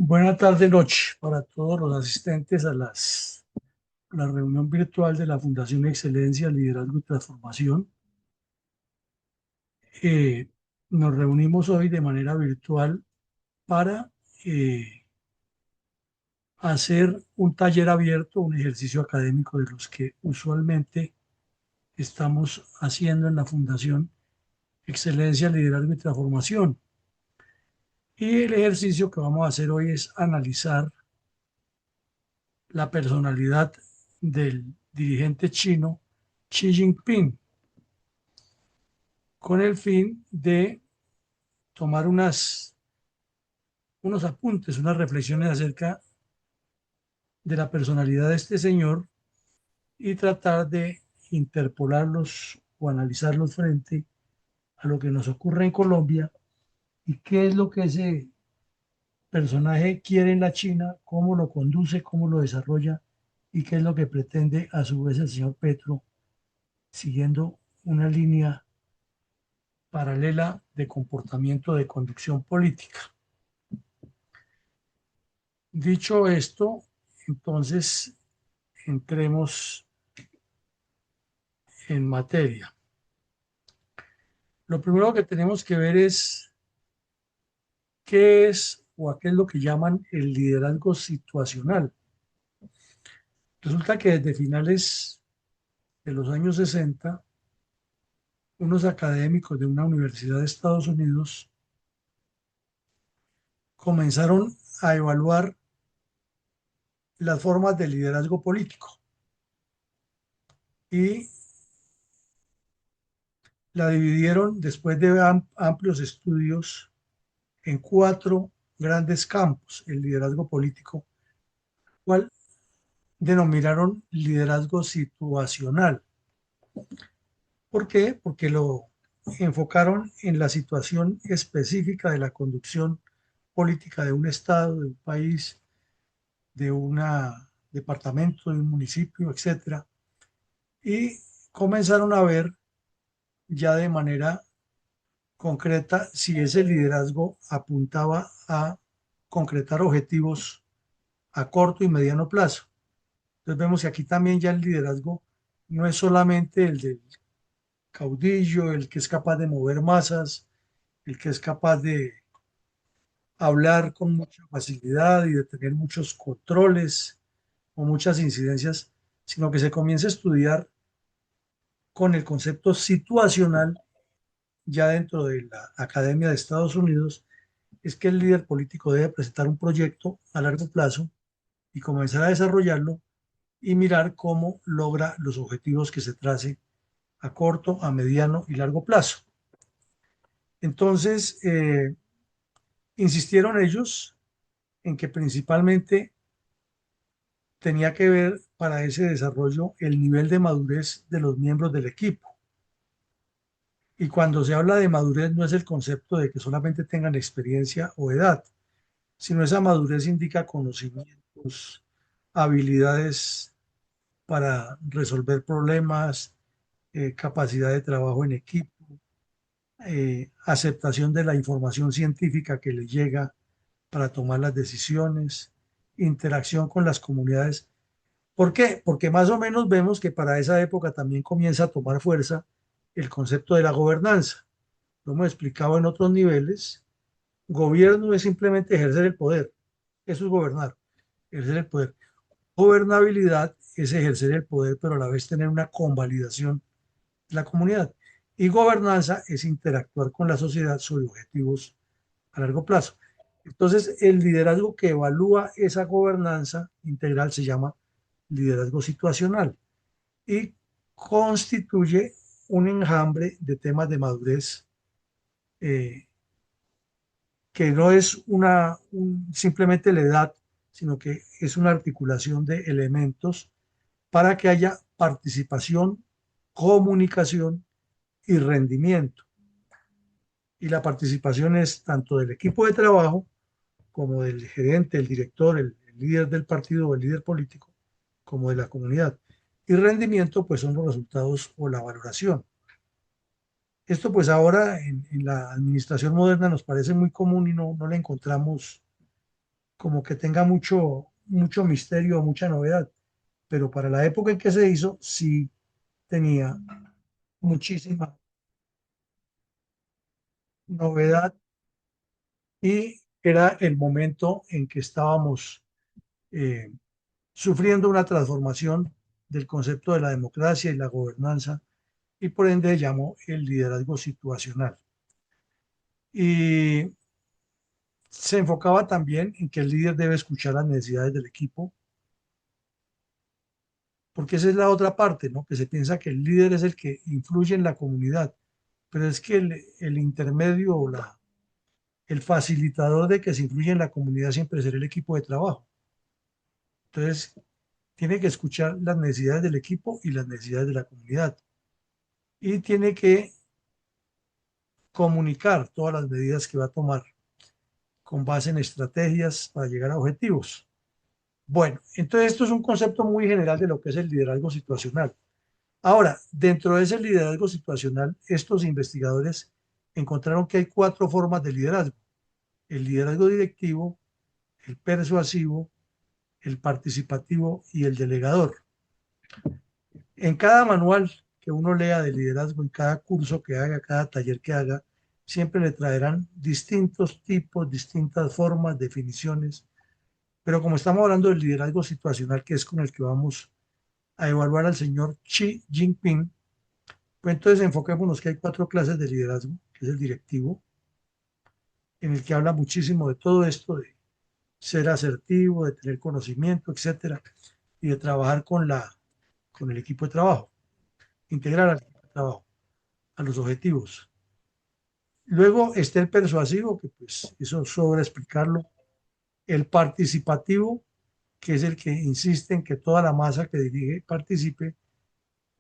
Buena tarde, noche para todos los asistentes a la reunión virtual de la Fundación Excelencia, Liderazgo y Transformación. Eh, Nos reunimos hoy de manera virtual para hacer un taller abierto, un ejercicio académico de los que usualmente estamos haciendo en la Fundación Excelencia, Liderazgo y Transformación. Y el ejercicio que vamos a hacer hoy es analizar la personalidad del dirigente chino Xi Jinping, con el fin de tomar unos apuntes, unas reflexiones acerca de la personalidad de este señor y tratar de interpolarlos o analizarlos frente a lo que nos ocurre en Colombia y qué es lo que ese personaje quiere en la China, cómo lo conduce, cómo lo desarrolla y qué es lo que pretende a su vez el señor Petro, siguiendo una línea paralela de comportamiento de conducción política. Dicho esto, entonces entremos en materia. Lo primero que tenemos que ver es qué es o a qué es lo que llaman el liderazgo situacional. Resulta que desde finales de los años 60, unos académicos de una universidad de Estados Unidos comenzaron a evaluar las formas de liderazgo político y la dividieron después de amplios estudios en cuatro grandes campos: el liderazgo político, cual denominaron liderazgo situacional. ¿Por qué? Porque lo enfocaron en la situación específica de la conducción política de un estado, de un país, de un departamento, de un municipio, etcétera, y comenzaron a ver ya de manera concreta si ese liderazgo apuntaba a concretar objetivos a corto y mediano plazo. Entonces vemos que aquí también ya el liderazgo no es solamente el del caudillo, el que es capaz de mover masas, el que es capaz de hablar con mucha facilidad y de tener muchos controles o muchas incidencias, sino que se comienza a estudiar con el concepto situacional ya dentro de la Academia de Estados Unidos. Es que el líder político debe presentar un proyecto a largo plazo y comenzar a desarrollarlo y mirar cómo logra los objetivos que se trace a corto, a mediano y largo plazo. Entonces, insistieron ellos en que principalmente tenía que ver para ese desarrollo el nivel de madurez de los miembros del equipo. Y cuando se habla de madurez no es el concepto de que solamente tengan experiencia o edad, sino esa madurez indica conocimientos, habilidades para resolver problemas, capacidad de trabajo en equipo, aceptación de la información científica que les llega para tomar las decisiones, interacción con las comunidades. ¿Por qué? Porque más o menos vemos que para esa época también comienza a tomar fuerza el concepto de la gobernanza. Lo hemos explicado en otros niveles. Gobierno es simplemente ejercer el poder. Eso es gobernar, ejercer el poder. Gobernabilidad es ejercer el poder, pero a la vez tener una convalidación de la comunidad. Y gobernanza es interactuar con la sociedad sobre objetivos a largo plazo. Entonces, el liderazgo que evalúa esa gobernanza integral se llama liderazgo situacional y constituye un enjambre de temas de madurez, eh, que no es simplemente la edad, sino que es una articulación de elementos para que haya participación, comunicación y rendimiento. Y la participación es tanto del equipo de trabajo como del gerente, el director, el líder del partido o el líder político, como de la comunidad. Y rendimiento, pues son los resultados o la valoración. Esto pues ahora en la administración moderna nos parece muy común y no le encontramos como que tenga mucho misterio, mucha novedad, pero para la época en que se hizo, sí tenía muchísima novedad y era el momento en que estábamos eh, sufriendo una transformación del concepto de la democracia y la gobernanza y por ende llamó el liderazgo situacional. Y se enfocaba también en que el líder debe escuchar las necesidades del equipo, porque esa es la otra parte, ¿no? Que se piensa que el líder es el que influye en la comunidad, pero es que el intermedio o el facilitador de que se influye en la comunidad siempre será el equipo de trabajo. Entonces, tiene que escuchar las necesidades del equipo y las necesidades de la comunidad. Y tiene que comunicar todas las medidas que va a tomar con base en estrategias para llegar a objetivos. Bueno, entonces esto es un concepto muy general de lo que es el liderazgo situacional. Ahora, dentro de ese liderazgo situacional, estos investigadores encontraron que hay cuatro formas de liderazgo: el liderazgo directivo, el persuasivo, el participativo y el delegador. En cada manual que uno lea de liderazgo, en cada curso que haga, cada taller que haga, siempre le traerán distintos tipos, distintas formas, definiciones. Pero como estamos hablando del liderazgo situacional, que es con el que vamos a evaluar al señor Xi Jinping, pues entonces enfoquémonos que hay cuatro clases de liderazgo, que es el directivo, en el que habla muchísimo de todo esto, de ser asertivo, de tener conocimiento, etcétera, y de trabajar con el equipo de trabajo, integrar al equipo de trabajo a los objetivos. Luego está el persuasivo, que pues eso sobra explicarlo. El participativo, que es el que insiste en que toda la masa que dirige participe,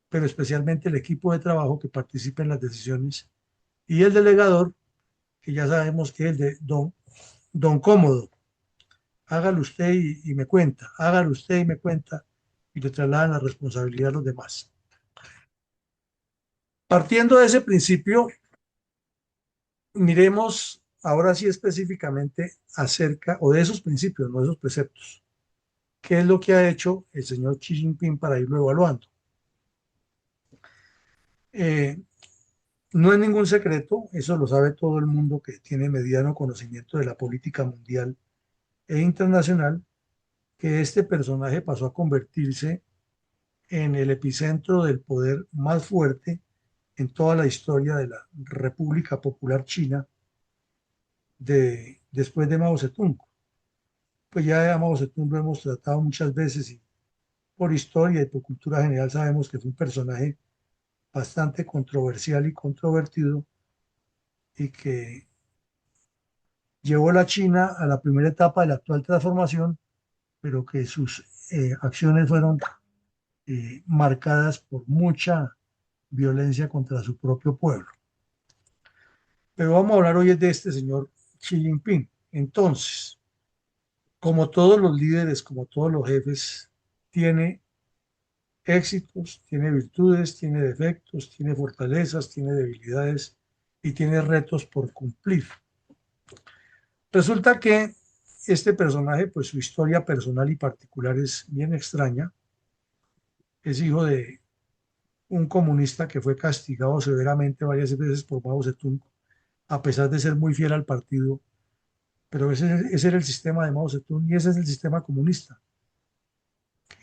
pero especialmente el equipo de trabajo que participe en las decisiones. Y el delegador, que ya sabemos que es el de don Cómodo. Hágalo usted y me cuenta, hágalo usted y me cuenta, y le trasladan la responsabilidad a los demás. Partiendo de ese principio, miremos ahora sí específicamente acerca, o de esos principios, no de esos preceptos. ¿Qué es lo que ha hecho el señor Xi Jinping para irlo evaluando? Eh, no es ningún secreto, eso lo sabe todo el mundo que tiene mediano conocimiento de la política mundial e internacional, que este personaje pasó a convertirse en el epicentro del poder más fuerte en toda la historia de la República Popular China después de Mao Zedong. Pues ya a Mao Zedong lo hemos tratado muchas veces y por historia y por cultura general sabemos que fue un personaje bastante controversial y controvertido y que llevó la China a la primera etapa de la actual transformación, pero que sus acciones fueron marcadas por mucha violencia contra su propio pueblo. Pero vamos a hablar hoy de este señor Xi Jinping. Entonces, como todos los líderes, como todos los jefes, tiene éxitos, tiene virtudes, tiene defectos, tiene fortalezas, tiene debilidades y tiene retos por cumplir. Resulta que este personaje, pues su historia personal y particular es bien extraña. Es hijo de un comunista que fue castigado severamente varias veces por Mao Zedong, a pesar de ser muy fiel al partido. Pero ese era el sistema de Mao Zedong y ese es el sistema comunista.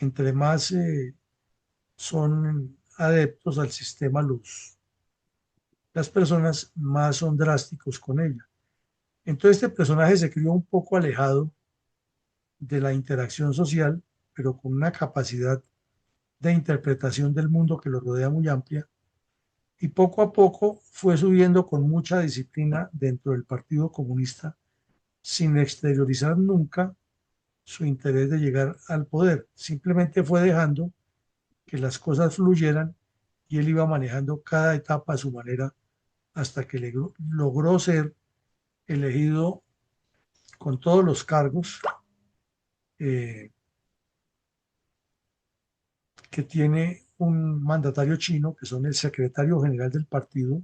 Entre más son adeptos al sistema las personas, más son drásticos con ella. Entonces este personaje se crió un poco alejado de la interacción social, pero con una capacidad de interpretación del mundo que lo rodea muy amplia, y poco a poco fue subiendo con mucha disciplina dentro del Partido Comunista, sin exteriorizar nunca su interés de llegar al poder. Simplemente fue dejando que las cosas fluyeran y él iba manejando cada etapa a su manera hasta que logró ser elegido con todos los cargos eh, que tiene un mandatario chino, que son el secretario general del partido,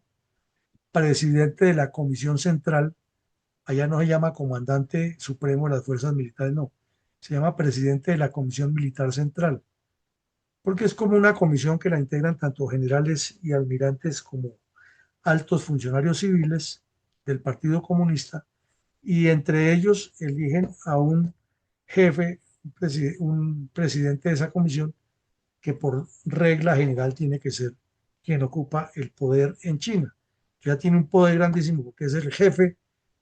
presidente de la Comisión Central, Allá no se llama comandante supremo de las fuerzas militares, no. Se llama presidente de la Comisión Militar Central, porque es como una comisión que la integran tanto generales y almirantes como altos funcionarios civiles del Partido Comunista, y entre ellos eligen a un jefe, un presidente de esa comisión, que por regla general tiene que ser quien ocupa el poder en China. Ya tiene un poder grandísimo porque es el jefe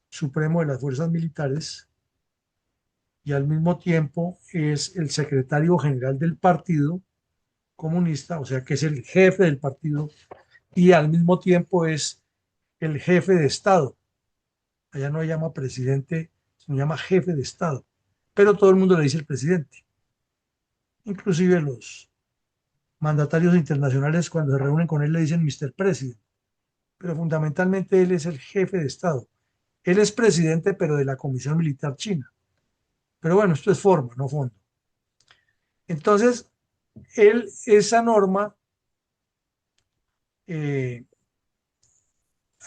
supremo de las fuerzas militares y al mismo tiempo es el secretario general del Partido Comunista, o sea que es el jefe del partido y al mismo tiempo es el jefe de Estado. Allá no se llama presidente, se llama jefe de Estado, pero todo el mundo le dice el presidente. Inclusive los mandatarios internacionales cuando se reúnen con él le dicen Mr. President, pero fundamentalmente él es el jefe de Estado. Él es presidente, pero de la Comisión Militar China. Pero bueno, esto es forma, no fondo. Entonces, esa norma eh,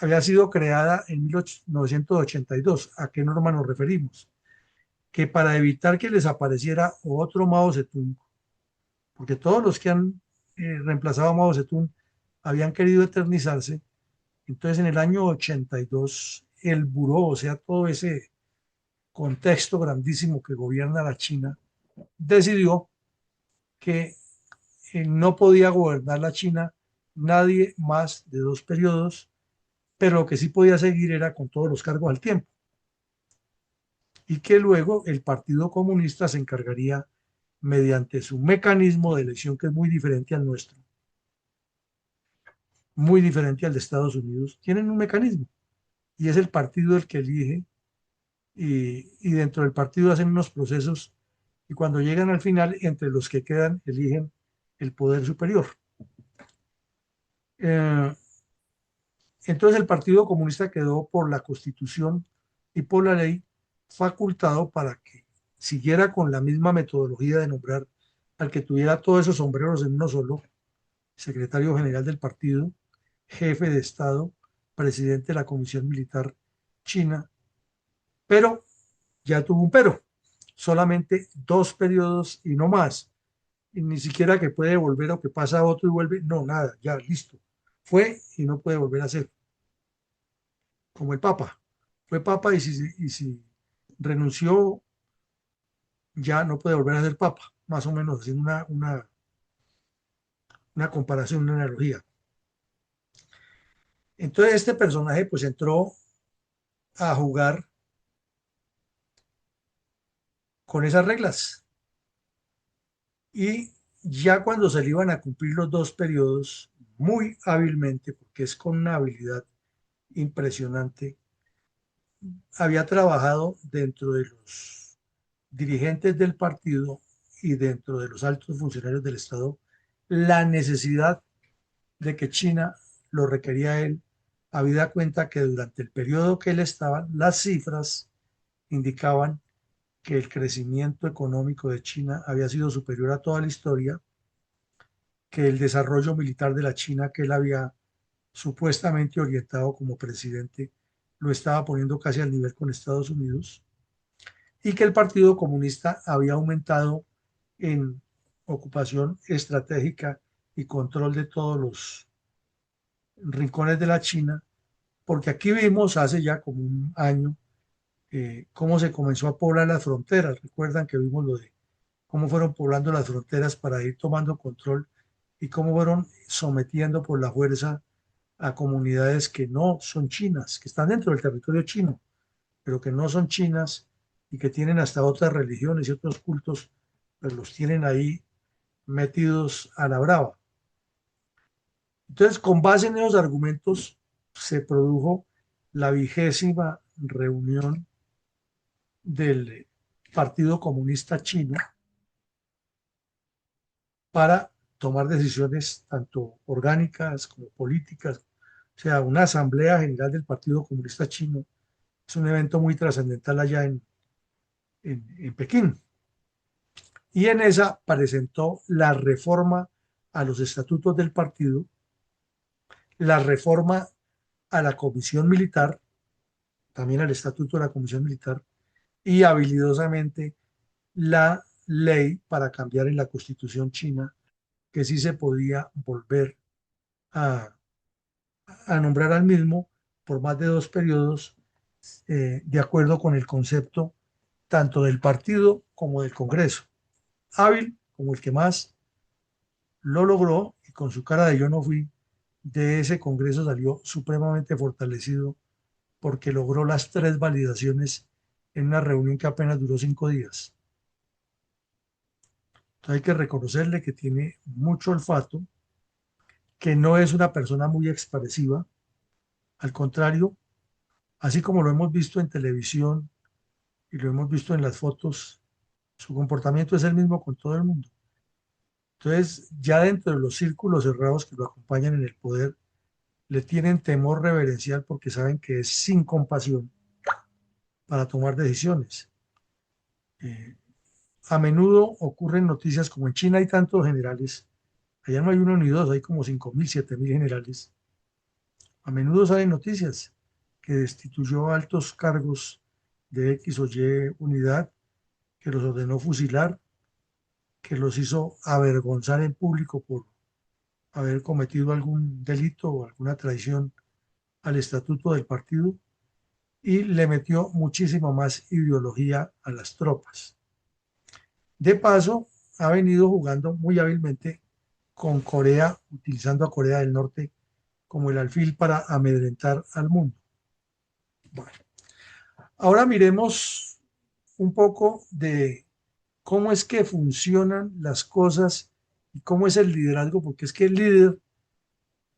había sido creada en 1982. ¿A qué norma nos referimos? Que para evitar que les apareciera otro Mao Zedong, porque todos los que han reemplazado a Mao Zedong habían querido eternizarse, entonces en el año 82 el buró, o sea, todo ese contexto grandísimo que gobierna la China, decidió que no podía gobernar la China nadie más de 2 periodos, pero lo que sí podía seguir era con todos los cargos al tiempo, y que luego el Partido Comunista se encargaría mediante su mecanismo de elección, que es muy diferente al nuestro, muy diferente al de Estados Unidos. Tienen un mecanismo y es el partido el que elige, y dentro del partido hacen unos procesos y cuando llegan al final, entre los que quedan, eligen el poder superior. Eh, entonces el Partido Comunista quedó por la Constitución y por la ley facultado para que siguiera con la misma metodología de nombrar al que tuviera todos esos sombreros en uno solo: secretario general del partido, jefe de Estado, presidente de la Comisión Militar China, pero ya tuvo un pero, solamente 2 periodos y no más, y ni siquiera que puede volver o que pasa otro y vuelve, no, nada, ya listo, fue y no puede volver a ser, como el Papa, fue Papa y si renunció ya no puede volver a ser Papa, más o menos haciendo una comparación, una analogía. Entonces este personaje pues entró a jugar con esas reglas. Y ya cuando se le iban a cumplir los 2 periodos, muy hábilmente, porque es con una habilidad impresionante, había trabajado dentro de los dirigentes del partido y dentro de los altos funcionarios del Estado la necesidad de que China lo requería a él, habida cuenta que durante el periodo que él estaba, las cifras indicaban que el crecimiento económico de China había sido superior a toda la historia, que el desarrollo militar de la China que él había supuestamente orientado como presidente lo estaba poniendo casi al nivel con Estados Unidos, y que el Partido Comunista había aumentado en ocupación estratégica y control de todos los rincones de la China, porque aquí vimos hace ya como un año cómo se comenzó a poblar las fronteras. Recuerdan que vimos lo de cómo fueron poblando las fronteras para ir tomando control y cómo fueron sometiendo por la fuerza a comunidades que no son chinas, que están dentro del territorio chino, pero que no son chinas y que tienen hasta otras religiones y otros cultos, pero los tienen ahí metidos a la brava. Entonces, con base en esos argumentos, se produjo la 20ª reunión del Partido Comunista Chino para tomar decisiones tanto orgánicas como políticas. O sea, una asamblea general del Partido Comunista Chino es un evento muy trascendental allá en Pekín. Y en esa presentó la reforma a los estatutos del partido, la reforma a la comisión militar también al estatuto de la Comisión Militar y habilidosamente la ley para cambiar en la Constitución china que sí se podía volver a, a nombrar al mismo por más de 2 periodos, de acuerdo con el concepto tanto del partido como del Congreso. Hábil como el que más lo logró y con su cara de yo no fui, de ese Congreso salió supremamente fortalecido porque logró las 3 validaciones en una reunión que apenas duró 5 días. Entonces hay que reconocerle que tiene mucho olfato, que no es una persona muy expresiva, al contrario, así como lo hemos visto en televisión y lo hemos visto en las fotos, su comportamiento es el mismo con todo el mundo. Entonces, ya dentro de los círculos cerrados que lo acompañan en el poder, le tienen temor reverencial porque saben que es sin compasión para tomar decisiones. Eh, a menudo ocurren noticias como en China hay tantos generales, allá no hay uno ni dos, hay como 5.000, 7.000 generales. A menudo salen noticias que destituyó altos cargos de X o Y unidad, que los ordenó fusilar, que los hizo avergonzar en público por haber cometido algún delito o alguna traición al estatuto del partido y le metió muchísima más ideología a las tropas. De paso, ha venido jugando muy hábilmente con Corea, utilizando a Corea del Norte como el alfil para amedrentar al mundo. Bueno, ahora miremos un poco de cómo es que funcionan las cosas y cómo es el liderazgo, porque es que el líder,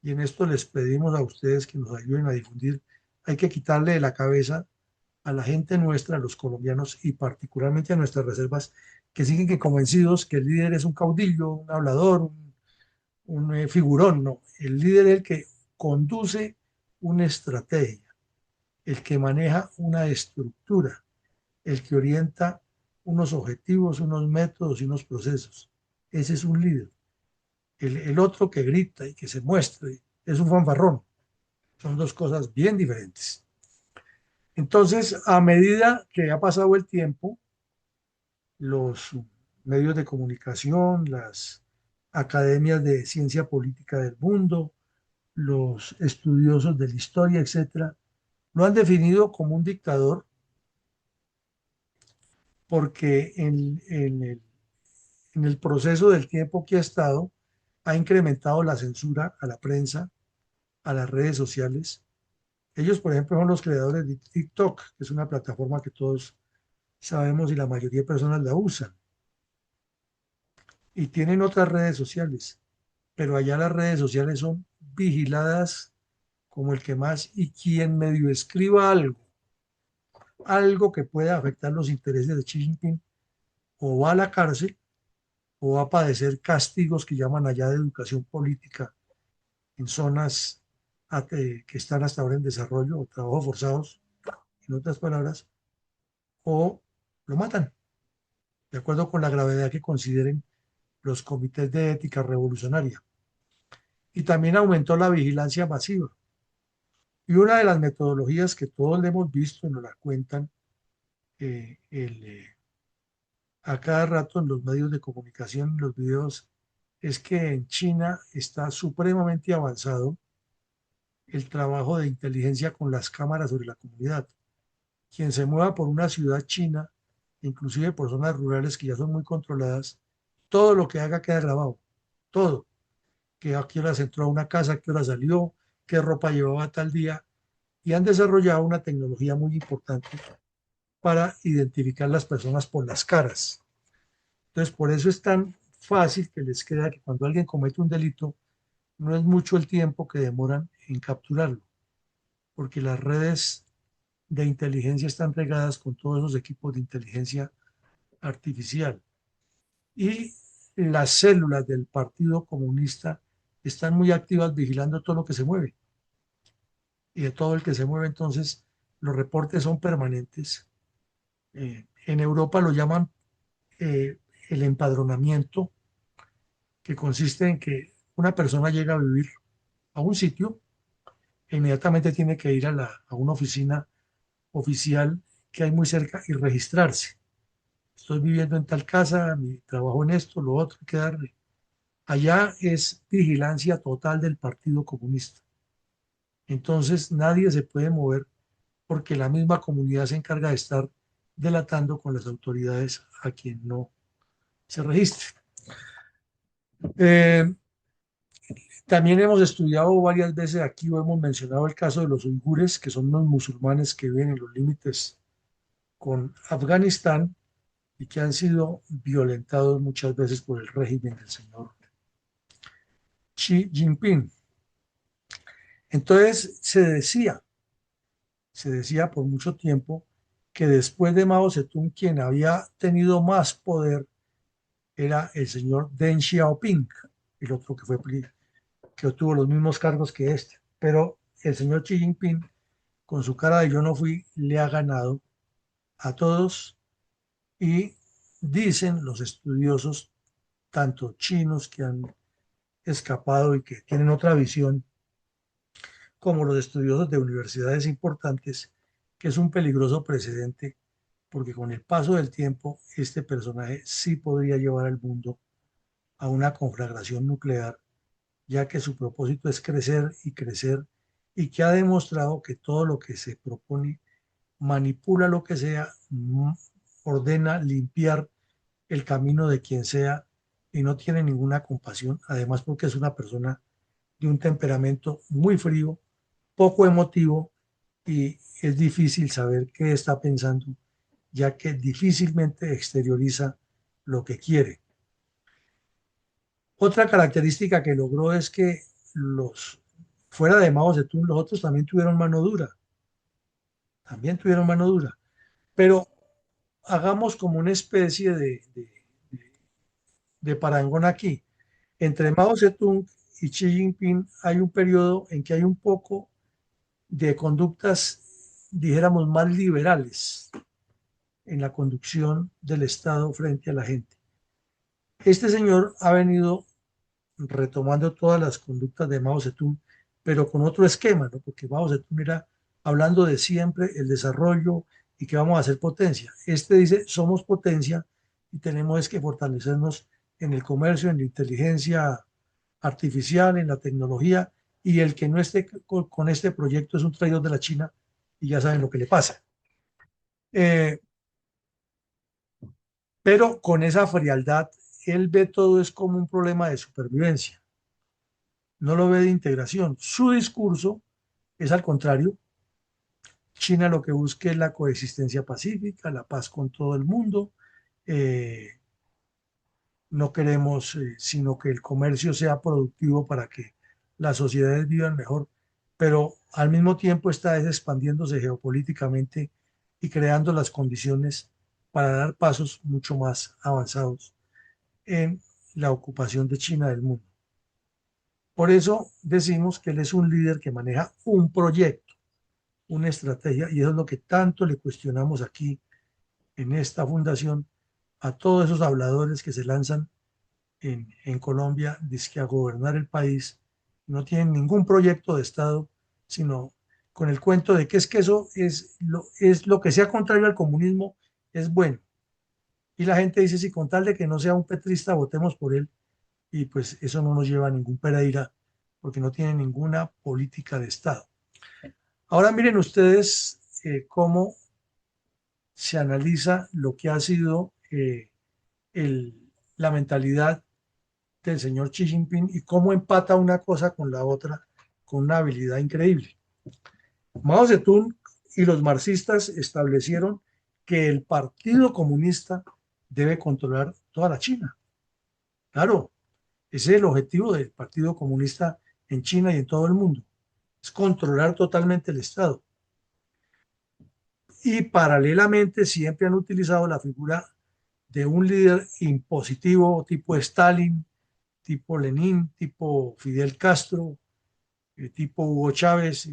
y en esto les pedimos a ustedes que nos ayuden a difundir, hay que quitarle de la cabeza a la gente nuestra, a los colombianos y particularmente a nuestras reservas, que siguen que convencidos que el líder es un caudillo, un hablador, un figurón. No, el líder es el que conduce una estrategia, el que maneja una estructura, el que orienta unos objetivos, unos métodos y unos procesos. Ese es un líder. El otro que grita y que se muestra es un fanfarrón. Son dos cosas bien diferentes. Entonces, a medida que ha pasado el tiempo, los medios de comunicación, las academias de ciencia política del mundo, los estudiosos de la historia, etcétera, lo han definido como un dictador porque en el proceso del tiempo que ha estado, ha incrementado la censura a la prensa, a las redes sociales. Ellos, por ejemplo, son los creadores de TikTok, que es una plataforma que todos sabemos y la mayoría de personas la usan. Y tienen otras redes sociales, pero allá las redes sociales son vigiladas como el que más y quien medio escriba algo, algo que pueda afectar los intereses de Xi Jinping, o va a la cárcel o va a padecer castigos que llaman allá de educación política en zonas que están hasta ahora en desarrollo o trabajos forzados, en otras palabras, o lo matan, de acuerdo con la gravedad que consideren los comités de ética revolucionaria. Y también aumentó la vigilancia masiva. Y una de las metodologías que todos le hemos visto y nos la cuentan a cada rato en los medios de comunicación, en los videos, es que en China está supremamente avanzado el trabajo de inteligencia con las cámaras sobre la comunidad. Quien se mueva por una ciudad china, inclusive por zonas rurales que ya son muy controladas, todo lo que haga queda grabado, todo, que a qué horas entró a una casa, a qué hora salió, qué ropa llevaba tal día, y han desarrollado una tecnología muy importante para identificar las personas por las caras. Entonces, por eso es tan fácil que les queda que cuando alguien comete un delito, no es mucho el tiempo que demoran en capturarlo, porque las redes de inteligencia están regadas con todos esos equipos de inteligencia artificial. Y las células del Partido Comunista están muy activas vigilando todo lo que se mueve. Y de todo el que se mueve, entonces, los reportes son permanentes. En Europa lo llaman el empadronamiento, que consiste en que una persona llega a vivir a un sitio e inmediatamente tiene que ir a una oficina oficial que hay muy cerca y registrarse. Estoy viviendo en tal casa, mi trabajo en esto, lo otro, hay que darle. Allá es vigilancia total del Partido Comunista. Entonces nadie se puede mover porque la misma comunidad se encarga de estar delatando con las autoridades a quien no se registre. Eh, También hemos estudiado varias veces aquí o hemos mencionado el caso de los uigures, que son unos musulmanes que viven en los límites con Afganistán y que han sido violentados muchas veces por el régimen del señor Xi Jinping. Entonces se decía por mucho tiempo que después de Mao Zedong quien había tenido más poder era el señor Deng Xiaoping, el otro que fue que obtuvo los mismos cargos que este. Pero el señor Xi Jinping, con su cara de yo no fui, le ha ganado a todos y dicen los estudiosos, tanto chinos que han escapado y que tienen otra visión, como los estudiosos de universidades importantes, que es un peligroso precedente, porque con el paso del tiempo este personaje sí podría llevar al mundo a una conflagración nuclear, ya que su propósito es crecer y crecer, y que ha demostrado que todo lo que se propone manipula lo que sea, ordena limpiar el camino de quien sea y no tiene ninguna compasión, además porque es una persona de un temperamento muy frío, poco emotivo y es difícil saber qué está pensando, ya que difícilmente exterioriza lo que quiere. Otra característica que logró es que fuera de Mao Zedong, los otros también tuvieron mano dura, pero hagamos como una especie de parangón aquí. Entre Mao Zedong y Xi Jinping hay un periodo en que hay un poco de conductas, dijéramos, más liberales en la conducción del Estado frente a la gente. Este señor ha venido retomando todas las conductas de Mao Zedong, pero con otro esquema, ¿no? Porque Mao Zedong era hablando de siempre el desarrollo y que vamos a ser potencia. Este dice, somos potencia y tenemos que fortalecernos en el comercio, en la inteligencia artificial, en la tecnología, y el que no esté con este proyecto es un traidor de la China y ya saben lo que le pasa. Eh, pero con esa frialdad, él ve todo es como un problema de supervivencia, no lo ve de integración. Su discurso es al contrario. China lo que busca es la coexistencia pacífica, la paz con todo el mundo. Eh, no queremos sino que el comercio sea productivo para que las sociedades vivan mejor, pero al mismo tiempo está expandiéndose geopolíticamente y creando las condiciones para dar pasos mucho más avanzados en la ocupación de China del mundo. Por eso decimos que él es un líder que maneja un proyecto, una estrategia, y eso es lo que tanto le cuestionamos aquí en esta fundación a todos esos habladores que se lanzan en Colombia, dizque a gobernar el país, no tienen ningún proyecto de Estado, sino con el cuento de que eso es lo que sea contrario al comunismo, es bueno. Y la gente dice, si con tal de que no sea un petrista, votemos por él, y pues eso no nos lleva a ningún Pereira, porque no tiene ninguna política de Estado. Ahora miren ustedes cómo se analiza lo que ha sido la mentalidad del señor Xi Jinping y cómo empata una cosa con la otra con una habilidad increíble. Mao Zedong y los marxistas establecieron que el Partido Comunista debe controlar toda la China. Claro, ese es el objetivo del Partido Comunista en China y en todo el mundo, es controlar totalmente el Estado. Y paralelamente siempre han utilizado la figura de un líder impositivo tipo Stalin, tipo Lenin, tipo Fidel Castro, tipo Hugo Chávez,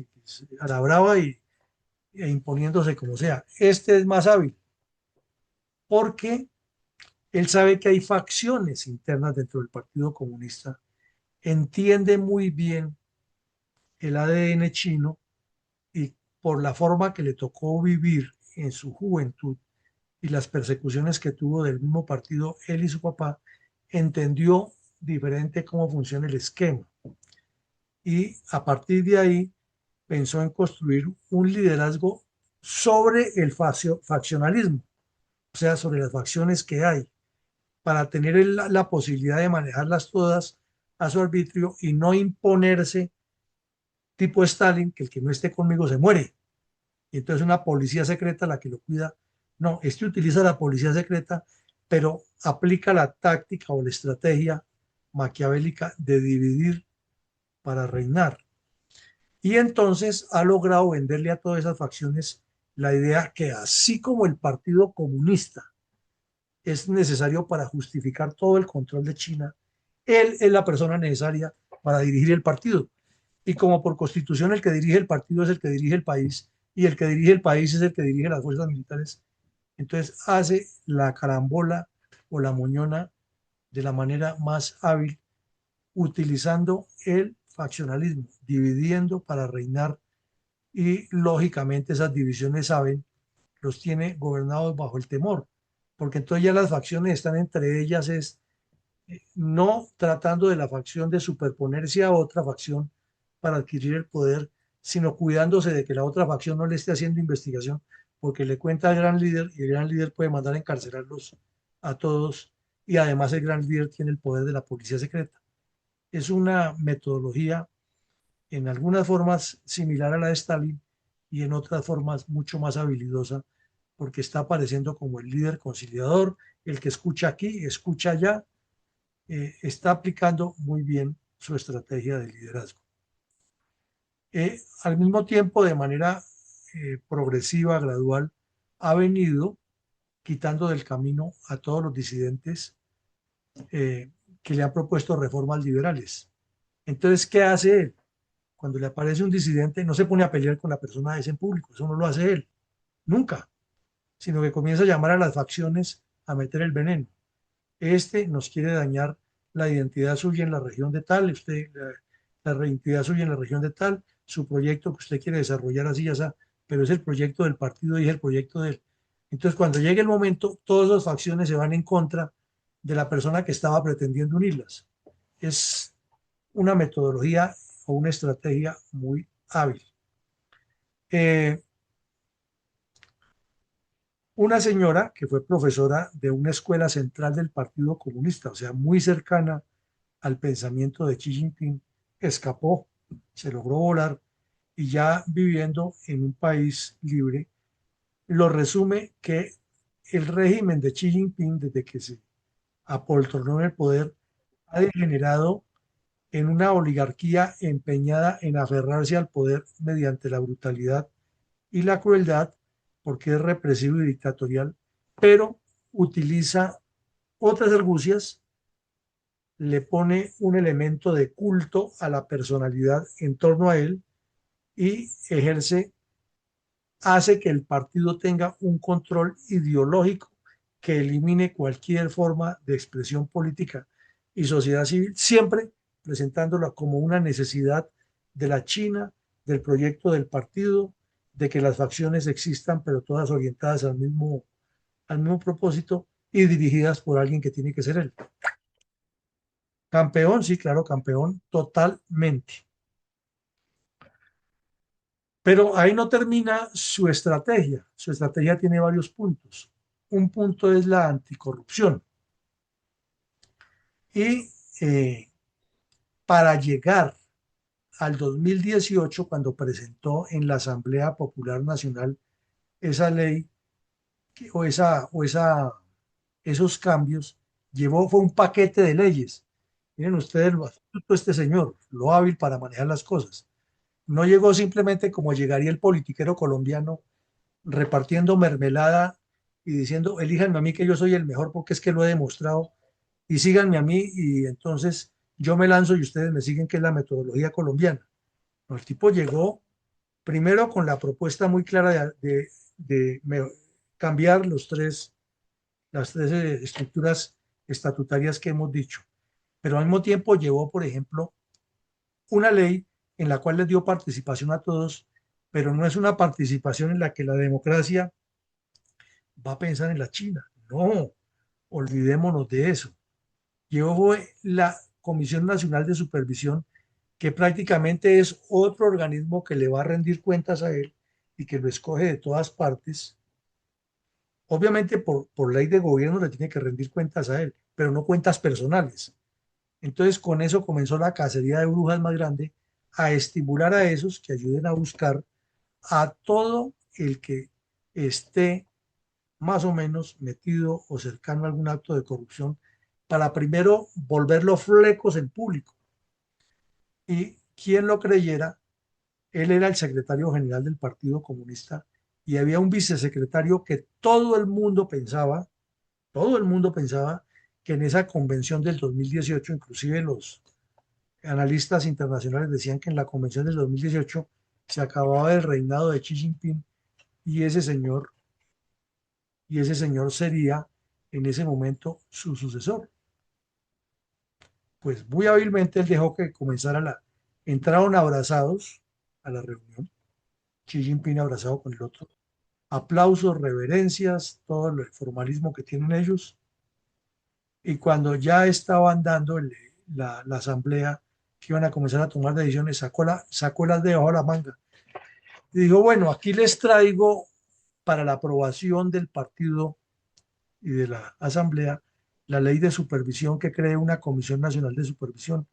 a la brava e imponiéndose como sea. Este es más hábil porque él sabe que hay facciones internas dentro del Partido Comunista, entiende muy bien el ADN chino y por la forma que le tocó vivir en su juventud y las persecuciones que tuvo del mismo partido, él y su papá, entendió diferente cómo funciona el esquema. Y a partir de ahí pensó en construir un liderazgo sobre el faccionalismo, o sea, sobre las facciones que hay, para tener la posibilidad de manejarlas todas a su arbitrio y no imponerse tipo Stalin, que el que no esté conmigo se muere. Y entonces una policía secreta la que lo cuida. No, este utiliza la policía secreta, pero aplica la táctica o la estrategia maquiavélica de dividir para reinar. Y entonces ha logrado venderle a todas esas facciones la idea que así como el Partido Comunista es necesario para justificar todo el control de China, él es la persona necesaria para dirigir el partido. Y como por constitución el que dirige el partido es el que dirige el país, y el que dirige el país es el que dirige las fuerzas militares, entonces hace la carambola o la moñona de la manera más hábil, utilizando el faccionalismo, dividiendo para reinar, y lógicamente esas divisiones, saben, los tiene gobernados bajo el temor, porque entonces ya las facciones están entre ellas, es no tratando de la facción de superponerse a otra facción para adquirir el poder, sino cuidándose de que la otra facción no le esté haciendo investigación, porque le cuenta al gran líder y el gran líder puede mandar a encarcelarlos a todos, y además el gran líder tiene el poder de la policía secreta. Es una metodología en algunas formas similar a la de Stalin y en otras formas mucho más habilidosa, porque está apareciendo como el líder conciliador, el que escucha aquí, escucha allá, está aplicando muy bien su estrategia de liderazgo. Al mismo tiempo, de manera progresiva, gradual, ha venido quitando del camino a todos los disidentes que le han propuesto reformas liberales. Entonces, ¿qué hace él? Cuando le aparece un disidente, no se pone a pelear con la persona esa en público, eso no lo hace él, nunca, sino que comienza a llamar a las facciones a meter el veneno. Este nos quiere dañar la identidad suya en la región de tal, usted, la identidad suya en la región de tal, su proyecto que usted quiere desarrollar así, así, pero es el proyecto del partido y es el proyecto de él. Entonces, cuando llegue el momento, todas las facciones se van en contra de la persona que estaba pretendiendo unirlas. Es una metodología o una estrategia muy hábil. Eh, una señora que fue profesora de una escuela central del Partido Comunista, o sea, muy cercana al pensamiento de Xi Jinping, escapó, se logró volar y ya viviendo en un país libre, lo resume que el régimen de Xi Jinping, desde que se apoltronó en el poder, ha degenerado en una oligarquía empeñada en aferrarse al poder mediante la brutalidad y la crueldad, porque es represivo y dictatorial, pero utiliza otras argucias, le pone un elemento de culto a la personalidad en torno a él y ejerce, hace que el partido tenga un control ideológico que elimine cualquier forma de expresión política y sociedad civil, siempre presentándola como una necesidad de la China, del proyecto del partido, de que las facciones existan, pero todas orientadas al mismo propósito y dirigidas por alguien que tiene que ser él. Campeón, sí, claro, campeón totalmente. Pero ahí no termina su estrategia. Su estrategia tiene varios puntos. Un punto es la anticorrupción. Y para llegar al 2018, cuando presentó en la Asamblea Popular Nacional esa ley o esos cambios, fue un paquete de leyes. Miren ustedes lo astuto de este señor, lo hábil para manejar las cosas. No llegó simplemente como llegaría el politiquero colombiano repartiendo mermelada y diciendo, elíjanme a mí que yo soy el mejor porque es que lo he demostrado y síganme a mí y entonces yo me lanzo y ustedes me siguen, que es la metodología colombiana. No, el tipo llegó primero con la propuesta muy clara de cambiar las tres estructuras estatutarias que hemos dicho, pero al mismo tiempo llevó, por ejemplo, una ley en la cual les dio participación a todos, pero no es una participación en la que la democracia va a pensar en la China. No, olvidémonos de eso. Llevó la Comisión Nacional de Supervisión, que prácticamente es otro organismo que le va a rendir cuentas a él y que lo escoge de todas partes. Obviamente por ley de gobierno le tiene que rendir cuentas a él, pero no cuentas personales. Entonces con eso comenzó la cacería de brujas más grande, a estimular a esos que ayuden a buscar a todo el que esté más o menos metido o cercano a algún acto de corrupción, para primero volverlo flecos en público. Y quien lo creyera, él era el secretario general del Partido Comunista y había un vicesecretario que todo el mundo pensaba que en esa convención del 2018, inclusive los analistas internacionales decían que en la convención del 2018 se acababa el reinado de Xi Jinping y ese señor, y ese señor sería en ese momento su sucesor. Pues muy hábilmente él dejó que comenzara entraron abrazados a la reunión, Xi Jinping abrazado con el otro, aplausos, reverencias, todo el formalismo que tienen ellos, y cuando ya estaban dando la asamblea, que iban a comenzar a tomar decisiones, sacó las de debajo de la manga y dijo, bueno, aquí les traigo para la aprobación del partido y de la asamblea la ley de supervisión que cree una Comisión Nacional de Supervisión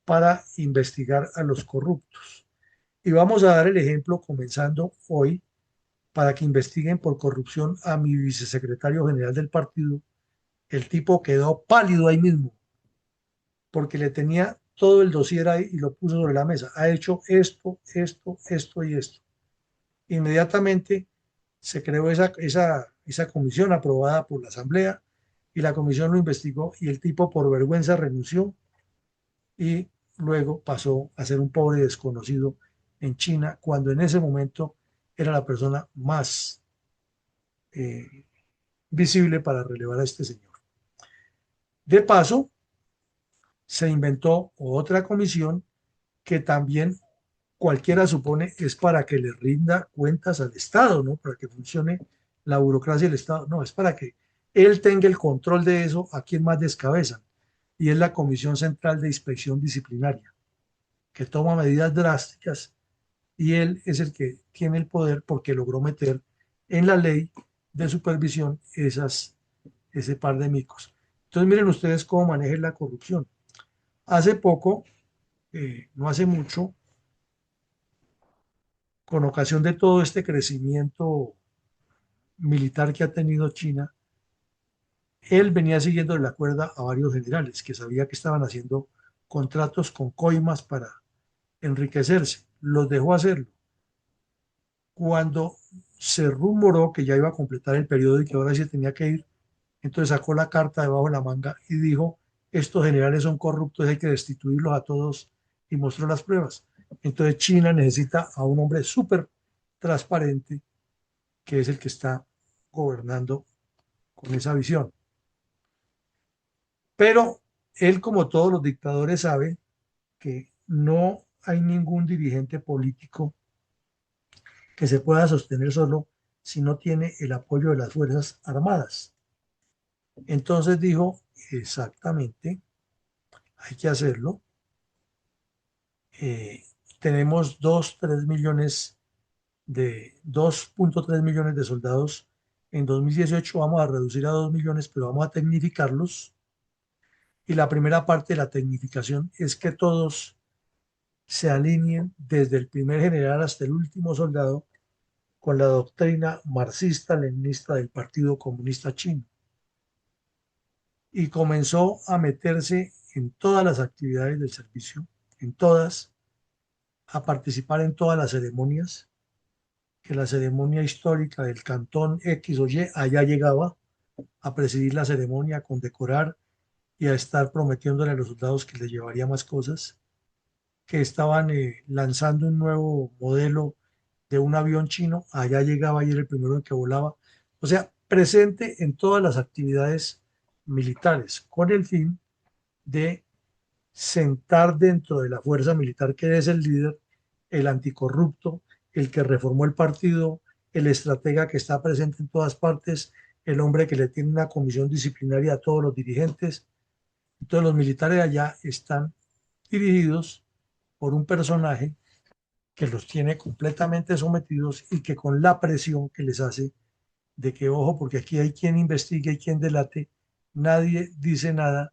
para investigar a los corruptos. Y vamos a dar el ejemplo comenzando hoy para que investiguen por corrupción a mi vicesecretario general del partido. El tipo quedó pálido ahí mismo porque le tenía todo el dossier ahí y lo puso sobre la mesa. Ha hecho esto, esto, esto y esto. Inmediatamente se creó esa comisión aprobada por la Asamblea y la comisión lo investigó y el tipo por vergüenza renunció y luego pasó a ser un pobre desconocido en China, cuando en ese momento era la persona más eh, visible para relevar a este señor. De paso, se inventó otra comisión que también cualquiera supone es para que le rinda cuentas al Estado, ¿no? Para que funcione la burocracia del Estado. No, es para que él tenga el control de eso a quien más descabezan. Y es la Comisión Central de Inspección Disciplinaria, que toma medidas drásticas y él es el que tiene el poder porque logró meter en la ley de supervisión ese par de micos. Entonces miren ustedes cómo maneja la corrupción. Hace poco, no hace mucho, con ocasión de todo este crecimiento militar que ha tenido China, él venía siguiendo de la cuerda a varios generales que sabía que estaban haciendo contratos con coimas para enriquecerse. Los dejó hacerlo. Cuando se rumoró que ya iba a completar el periodo y que ahora sí tenía que ir, entonces sacó la carta debajo de la manga y dijo, estos generales son corruptos, hay que destituirlos a todos y mostró las pruebas. Entonces China necesita a un hombre súper transparente que es el que está gobernando con esa visión. Pero él, como todos los dictadores, sabe que no hay ningún dirigente político que se pueda sostener solo si no tiene el apoyo de las Fuerzas Armadas. Entonces dijo, exactamente, hay que hacerlo. Eh, tenemos 2.3 millones de soldados. En 2018 vamos a reducir a 2 millones, pero vamos a tecnificarlos. Y la primera parte de la tecnificación es que todos se alineen desde el primer general hasta el último soldado con la doctrina marxista-leninista del Partido Comunista Chino. Y comenzó a meterse en todas las actividades del servicio, en todas, a participar en todas las ceremonias, que la ceremonia histórica del cantón X o Y allá llegaba a presidir la ceremonia, a condecorar y a estar prometiéndole a los soldados que les llevaría más cosas, que estaban lanzando un nuevo modelo de un avión chino, allá llegaba y era el primero en que volaba. O sea, presente en todas las actividades militares, con el fin de sentar dentro de la fuerza militar que es el líder, el anticorrupto, el que reformó el partido, el estratega que está presente en todas partes, el hombre que le tiene una comisión disciplinaria a todos los dirigentes. Entonces los militares allá están dirigidos por un personaje que los tiene completamente sometidos y que con la presión que les hace de que, ojo, porque aquí hay quien investigue y quien delate, nadie dice nada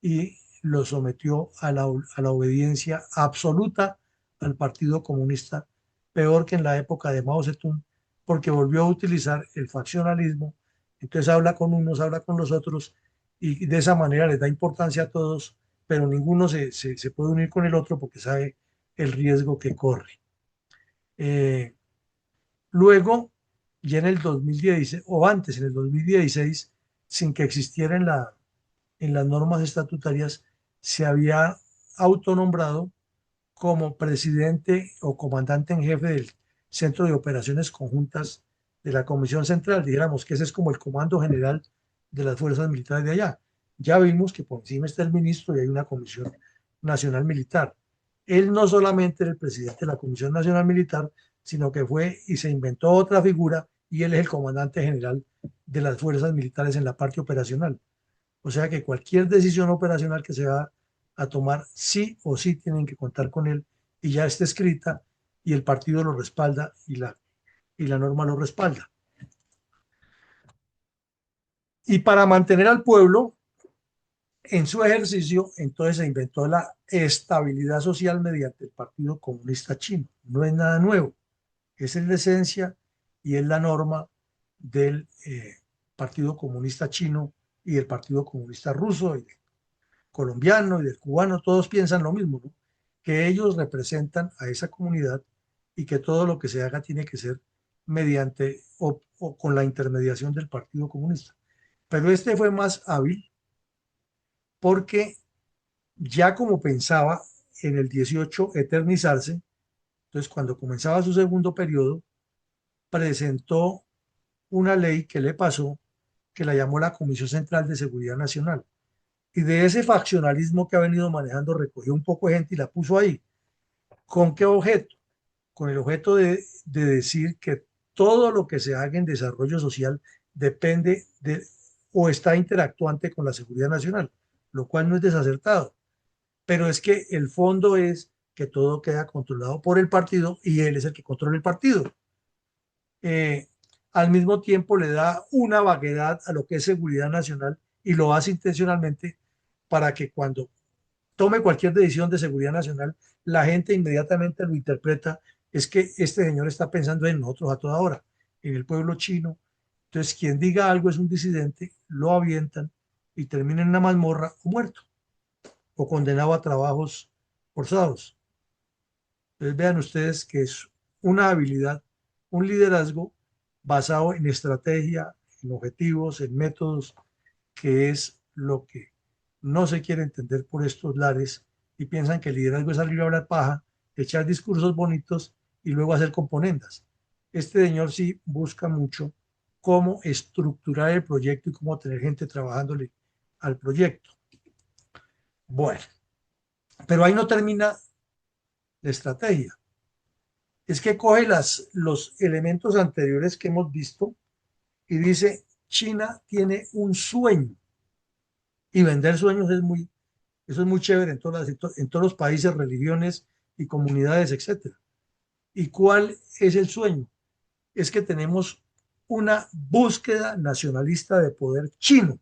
y lo sometió a la obediencia absoluta al Partido Comunista, peor que en la época de Mao Zedong, porque volvió a utilizar el faccionalismo, entonces habla con unos, habla con los otros y de esa manera les da importancia a todos, pero ninguno se puede unir con el otro porque sabe el riesgo que corre. Eh, Luego, ya en el 2016, o antes, en el 2016, sin que existiera en las normas estatutarias, se había autonombrado como presidente o comandante en jefe del Centro de Operaciones Conjuntas de la Comisión Central. Dijéramos que ese es como el comando general de las fuerzas militares de allá. Ya vimos que por encima está el ministro y hay una Comisión Nacional Militar. Él no solamente era el presidente de la Comisión Nacional Militar, sino que fue y se inventó otra figura y él es el comandante general de las fuerzas militares en la parte operacional. O sea que cualquier decisión operacional que se va a tomar, sí o sí tienen que contar con él y ya está escrita y el partido lo respalda y la norma lo respalda. Y para mantener al pueblo en su ejercicio, entonces se inventó la estabilidad social mediante el Partido Comunista Chino. No es nada nuevo, esa es la esencia y es la norma del Partido Comunista Chino y del Partido Comunista Ruso y colombiano y del cubano, todos piensan lo mismo, ¿no? Que ellos representan a esa comunidad y que todo lo que se haga tiene que ser mediante o con la intermediación del Partido Comunista. Pero este fue más hábil porque ya como pensaba en el 18 eternizarse, entonces cuando comenzaba su segundo periodo, presentó una ley que le pasó, que la llamó la Comisión Central de Seguridad Nacional. Y de ese faccionalismo que ha venido manejando, recogió un poco de gente y la puso ahí. ¿Con qué objeto? Con el objeto de decir que todo lo que se haga en desarrollo social depende de o está interactuante con la seguridad nacional, lo cual no es desacertado. Pero es que el fondo es que todo queda controlado por el partido y él es el que controla el partido. Eh, Al mismo tiempo le da una vaguedad a lo que es seguridad nacional y lo hace intencionalmente para que cuando tome cualquier decisión de seguridad nacional, la gente inmediatamente lo interpreta, es que este señor está pensando en nosotros a toda hora, en el pueblo chino. Entonces, quien diga algo es un disidente, lo avientan y termina en una mazmorra o muerto o condenado a trabajos forzados. Entonces, vean ustedes que es una habilidad, un liderazgo basado en estrategia, en objetivos, en métodos, que es lo que no se quiere entender por estos lares y piensan que el liderazgo es salir a hablar paja, echar discursos bonitos y luego hacer componendas. Este señor sí busca mucho cómo estructurar el proyecto y cómo tener gente trabajándole al proyecto. Bueno, pero ahí no termina la estrategia. Es que coge los elementos anteriores que hemos visto y dice, China tiene un sueño y vender sueños eso es muy chévere en todos los países, religiones y comunidades, etcétera. ¿Y cuál es el sueño? Es que tenemos una búsqueda nacionalista de poder chino.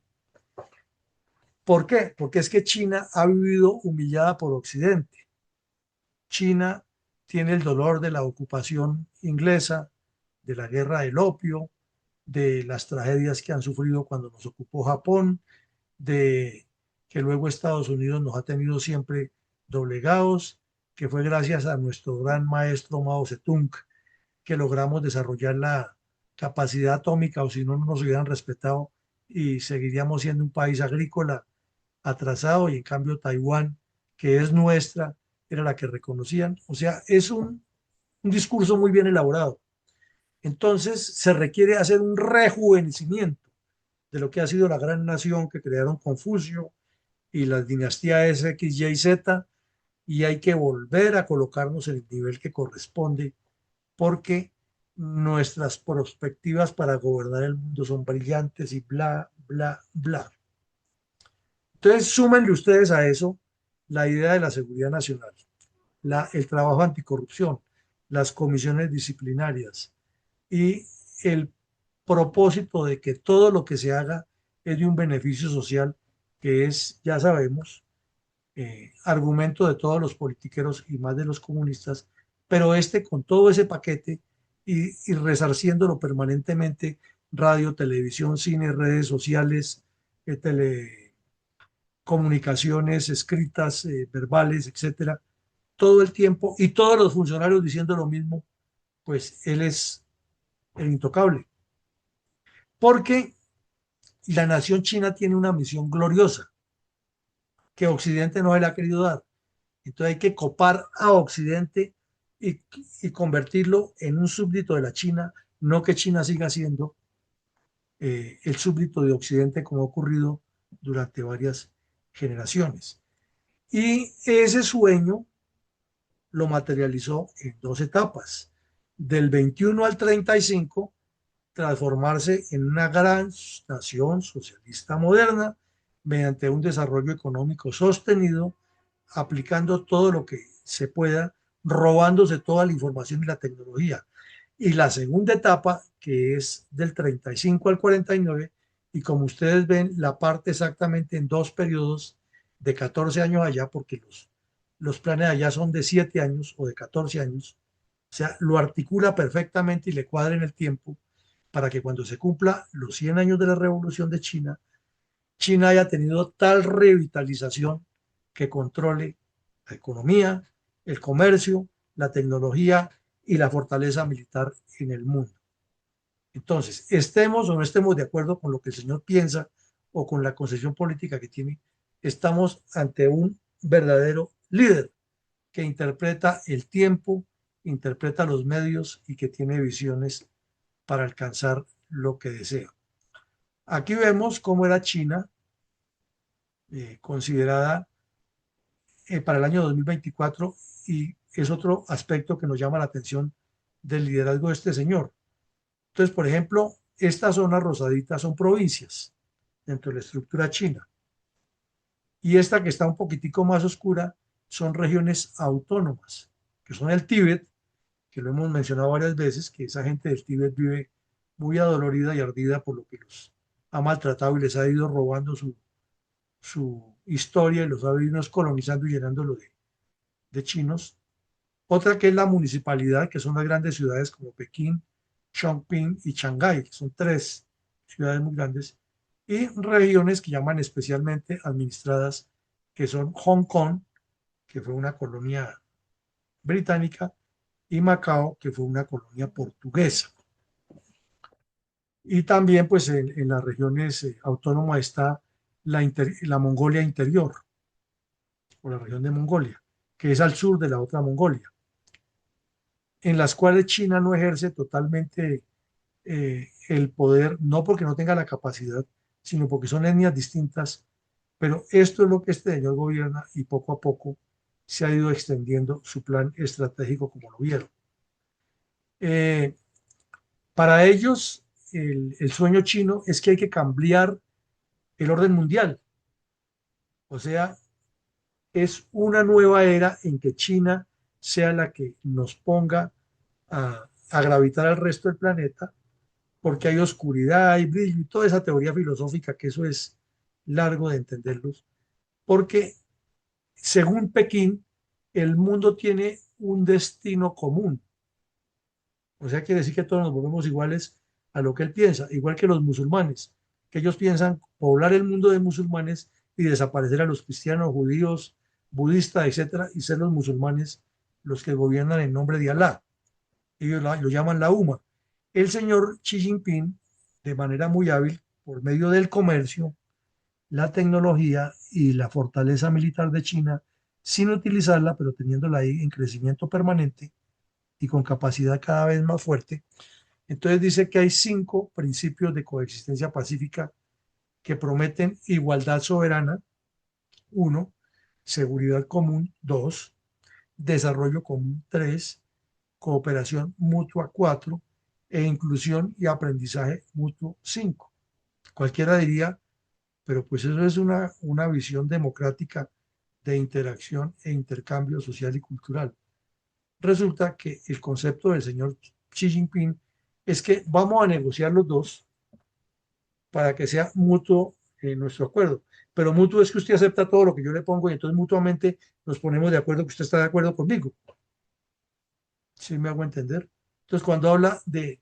¿Por qué? Porque es que China ha vivido humillada por Occidente. China tiene el dolor de la ocupación inglesa, de la guerra del opio, de las tragedias que han sufrido cuando nos ocupó Japón, de que luego Estados Unidos nos ha tenido siempre doblegados, que fue gracias a nuestro gran maestro Mao Zedong que logramos desarrollar la capacidad atómica, o si no, no nos hubieran respetado y seguiríamos siendo un país agrícola atrasado y en cambio Taiwán, que es nuestra, era la que reconocían. O sea, es un discurso muy bien elaborado. Entonces se requiere hacer un rejuvenecimiento de lo que ha sido la gran nación que crearon Confucio y las dinastías X, Y, Z, y hay que volver a colocarnos en el nivel que corresponde porque nuestras perspectivas para gobernar el mundo son brillantes y bla, bla, bla. Entonces, súmenle ustedes a eso la idea de la seguridad nacional, el trabajo anticorrupción, las comisiones disciplinarias y el propósito de que todo lo que se haga es de un beneficio social, que es, ya sabemos, argumento de todos los politiqueros y más de los comunistas, pero este con todo ese paquete y resarciéndolo permanentemente, radio, televisión, cine, redes sociales, telecomunicaciones escritas, verbales, etcétera, todo el tiempo, y todos los funcionarios diciendo lo mismo, pues él es el intocable. Porque la nación china tiene una misión gloriosa que Occidente no se le ha querido dar. Entonces hay que copar a Occidente y, y convertirlo en un súbdito de la China, no que China siga siendo el súbdito de Occidente como ha ocurrido durante varias generaciones. Y ese sueño lo materializó en dos etapas. Del 21 al 35, transformarse en una gran nación socialista moderna mediante un desarrollo económico sostenido, aplicando todo lo que se pueda, robándose toda la información y la tecnología. Y la segunda etapa, que es del 35 al 49, y como ustedes ven, la parte exactamente en dos periodos de 14 años allá, porque los planes allá son de 7 años o de 14 años, o sea, lo articula perfectamente y le cuadra en el tiempo para que cuando se cumpla los 100 años de la Revolución de China, China haya tenido tal revitalización que controle la economía, el comercio, la tecnología y la fortaleza militar en el mundo. Entonces, estemos o no estemos de acuerdo con lo que el señor piensa o con la concepción política que tiene, estamos ante un verdadero líder que interpreta el tiempo, interpreta los medios y que tiene visiones para alcanzar lo que desea. Aquí vemos cómo era China considerada para el año 2024 y es otro aspecto que nos llama la atención del liderazgo de este señor. Entonces, por ejemplo, estas zonas rosaditas son provincias dentro de la estructura china y esta que está un poquitico más oscura son regiones autónomas, que son el Tíbet, que lo hemos mencionado varias veces, que esa gente del Tíbet vive muy adolorida y ardida por lo que los ha maltratado y les ha ido robando su historia y los ha ido colonizando y llenándolo de chinos. Otra que es la municipalidad, que son las grandes ciudades como Pekín, Chongqing y Shanghái, que son tres ciudades muy grandes, y regiones que llaman especialmente administradas, que son Hong Kong, que fue una colonia británica, y Macao, que fue una colonia portuguesa. Y también pues en las regiones autónomas está la Mongolia Interior, o la región de Mongolia, que es al sur de la otra Mongolia, en las cuales China no ejerce totalmente el poder, no porque no tenga la capacidad, sino porque son etnias distintas, pero esto es lo que este señor gobierna y poco a poco se ha ido extendiendo su plan estratégico como lo vieron. Eh, para ellos, el sueño chino es que hay que cambiar el orden mundial, o sea, es una nueva era en que China sea la que nos ponga a gravitar al resto del planeta, porque hay oscuridad, hay brillo y toda esa teoría filosófica, que eso es largo de entenderlos, porque según Pekín, el mundo tiene un destino común. O sea, quiere decir que todos nos volvemos iguales a lo que él piensa, igual que los musulmanes, que ellos piensan poblar el mundo de musulmanes y desaparecer a los cristianos, judíos, budistas, etcétera, y ser los musulmanes los que gobiernan en nombre de Alá. Ellos lo llaman la UMA. El señor Xi Jinping, de manera muy hábil, por medio del comercio, la tecnología y la fortaleza militar de China, sin utilizarla, pero teniéndola ahí en crecimiento permanente y con capacidad cada vez más fuerte. Entonces dice que hay 5 principios de coexistencia pacífica que prometen igualdad soberana, 1, seguridad común, 2, desarrollo común, 3, cooperación mutua 4 e inclusión y aprendizaje mutuo 5. Cualquiera diría, pero pues eso es una visión democrática de interacción e intercambio social y cultural. Resulta que el concepto del señor Xi Jinping es que vamos a negociar los dos para que sea mutuo nuestro acuerdo. Pero mutuo es que usted acepta todo lo que yo le pongo y entonces mutuamente nos ponemos de acuerdo que usted está de acuerdo conmigo. ¿Sí me hago entender? Entonces, cuando habla de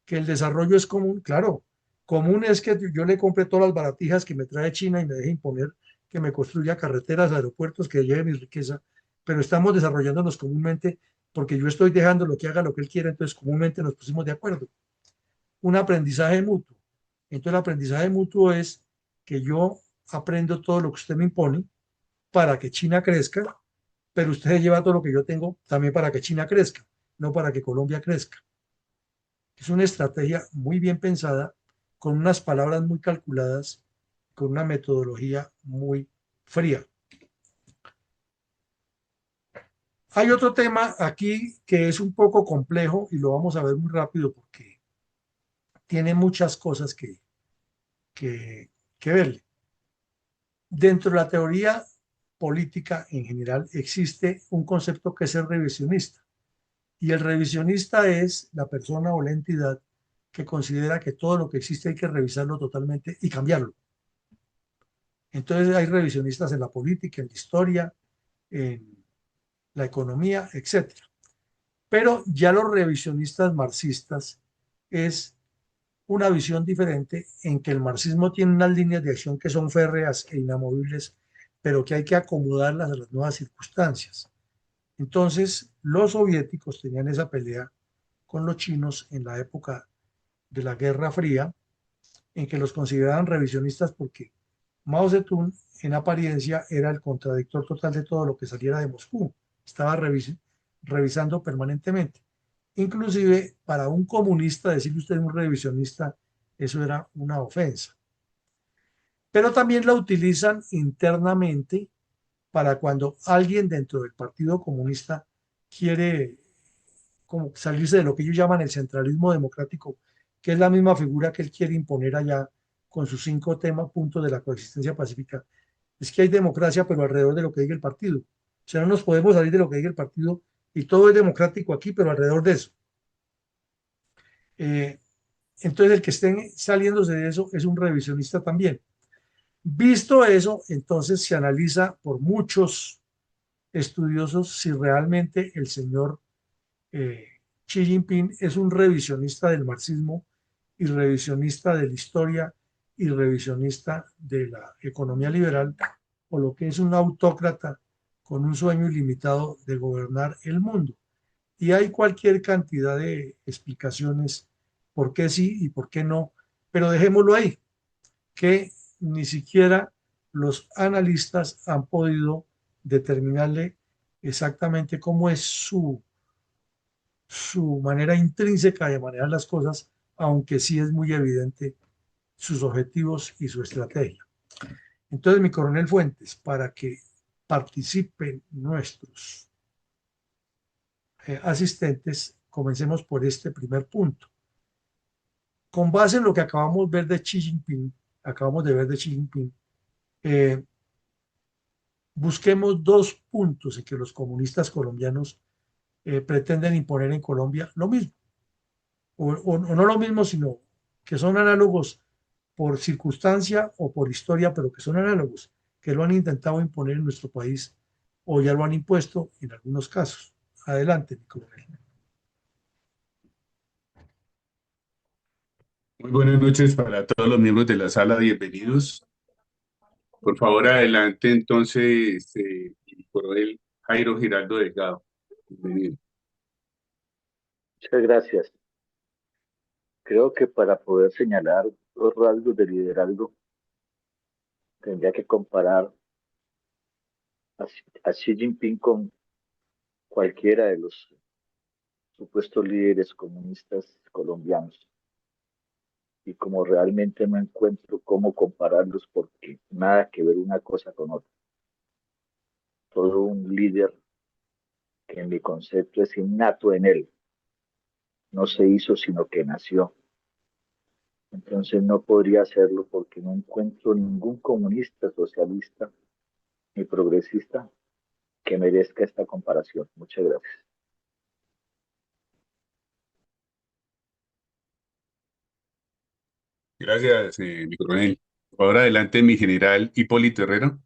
que el desarrollo es común, claro, común es que yo le compre todas las baratijas que me trae China y me deje imponer que me construya carreteras, aeropuertos, que lleve mi riqueza, pero estamos desarrollándonos comúnmente porque yo estoy dejando lo que haga lo que él quiera, entonces comúnmente nos pusimos de acuerdo. Un aprendizaje mutuo. Entonces, el aprendizaje mutuo es que yo aprendo todo lo que usted me impone para que China crezca, pero usted lleva todo lo que yo tengo también para que China crezca, no para que Colombia crezca. Es una estrategia muy bien pensada, con unas palabras muy calculadas, con una metodología muy fría. Hay otro tema aquí que es un poco complejo y lo vamos a ver muy rápido porque tiene muchas cosas que verle. Dentro de la teoría política en general existe un concepto que es el revisionista. Y el revisionista es la persona o la entidad que considera que todo lo que existe hay que revisarlo totalmente y cambiarlo. Entonces hay revisionistas en la política, en la historia, en la economía, etcétera. Pero ya los revisionistas marxistas es una visión diferente en que el marxismo tiene unas líneas de acción que son férreas e inamovibles, pero que hay que acomodarlas a las nuevas circunstancias. Entonces, los soviéticos tenían esa pelea con los chinos en la época de la Guerra Fría, en que los consideraban revisionistas porque Mao Zedong en apariencia era el contradictor total de todo lo que saliera de Moscú. Estaba revisando permanentemente. Inclusive para un comunista decirle usted un revisionista, eso era una ofensa. Pero también la utilizan internamente para cuando alguien dentro del Partido Comunista quiere como salirse de lo que ellos llaman el centralismo democrático, que es la misma figura que él quiere imponer allá con sus 5 puntos de la coexistencia pacífica. Es que hay democracia, pero alrededor de lo que diga el partido. O sea, no nos podemos salir de lo que diga el partido y todo es democrático aquí, pero alrededor de eso. Eh, entonces, el que esté saliéndose de eso es un revisionista también. Visto eso, entonces se analiza por muchos estudiosos si realmente el señor eh, Xi Jinping es un revisionista del marxismo y revisionista de la historia y revisionista de la economía liberal, o lo que es un autócrata con un sueño ilimitado de gobernar el mundo. Y hay cualquier cantidad de explicaciones por qué sí y por qué no, pero dejémoslo ahí, que ni siquiera los analistas han podido determinarle exactamente cómo es su manera intrínseca de manejar las cosas, aunque sí es muy evidente sus objetivos y su estrategia. Entonces, mi coronel Fuentes, para que participen nuestros asistentes, comencemos por este primer punto. Con base en lo que acabamos de ver de Xi Jinping, eh, busquemos 2 puntos en que los comunistas colombianos pretenden imponer en Colombia lo mismo, o no lo mismo, sino que son análogos por circunstancia o por historia, pero que son análogos, que lo han intentado imponer en nuestro país o ya lo han impuesto en algunos casos. Adelante, mi coronel. Muy buenas noches para todos los miembros de la sala, bienvenidos. Por favor, adelante entonces, el coronel Jairo Giraldo Delgado. Bienvenido. Muchas gracias. Creo que para poder señalar los rasgos de liderazgo, tendría que comparar a Xi Jinping con cualquiera de los supuestos líderes comunistas colombianos. Y como realmente no encuentro cómo compararlos porque nada que ver una cosa con otra. Todo un líder que en mi concepto es innato en él, no se hizo, sino que nació. Entonces no podría hacerlo porque no encuentro ningún comunista, socialista ni progresista que merezca esta comparación. Muchas gracias. Gracias, mi coronel. Por favor, adelante, mi general Hipólito Herrero.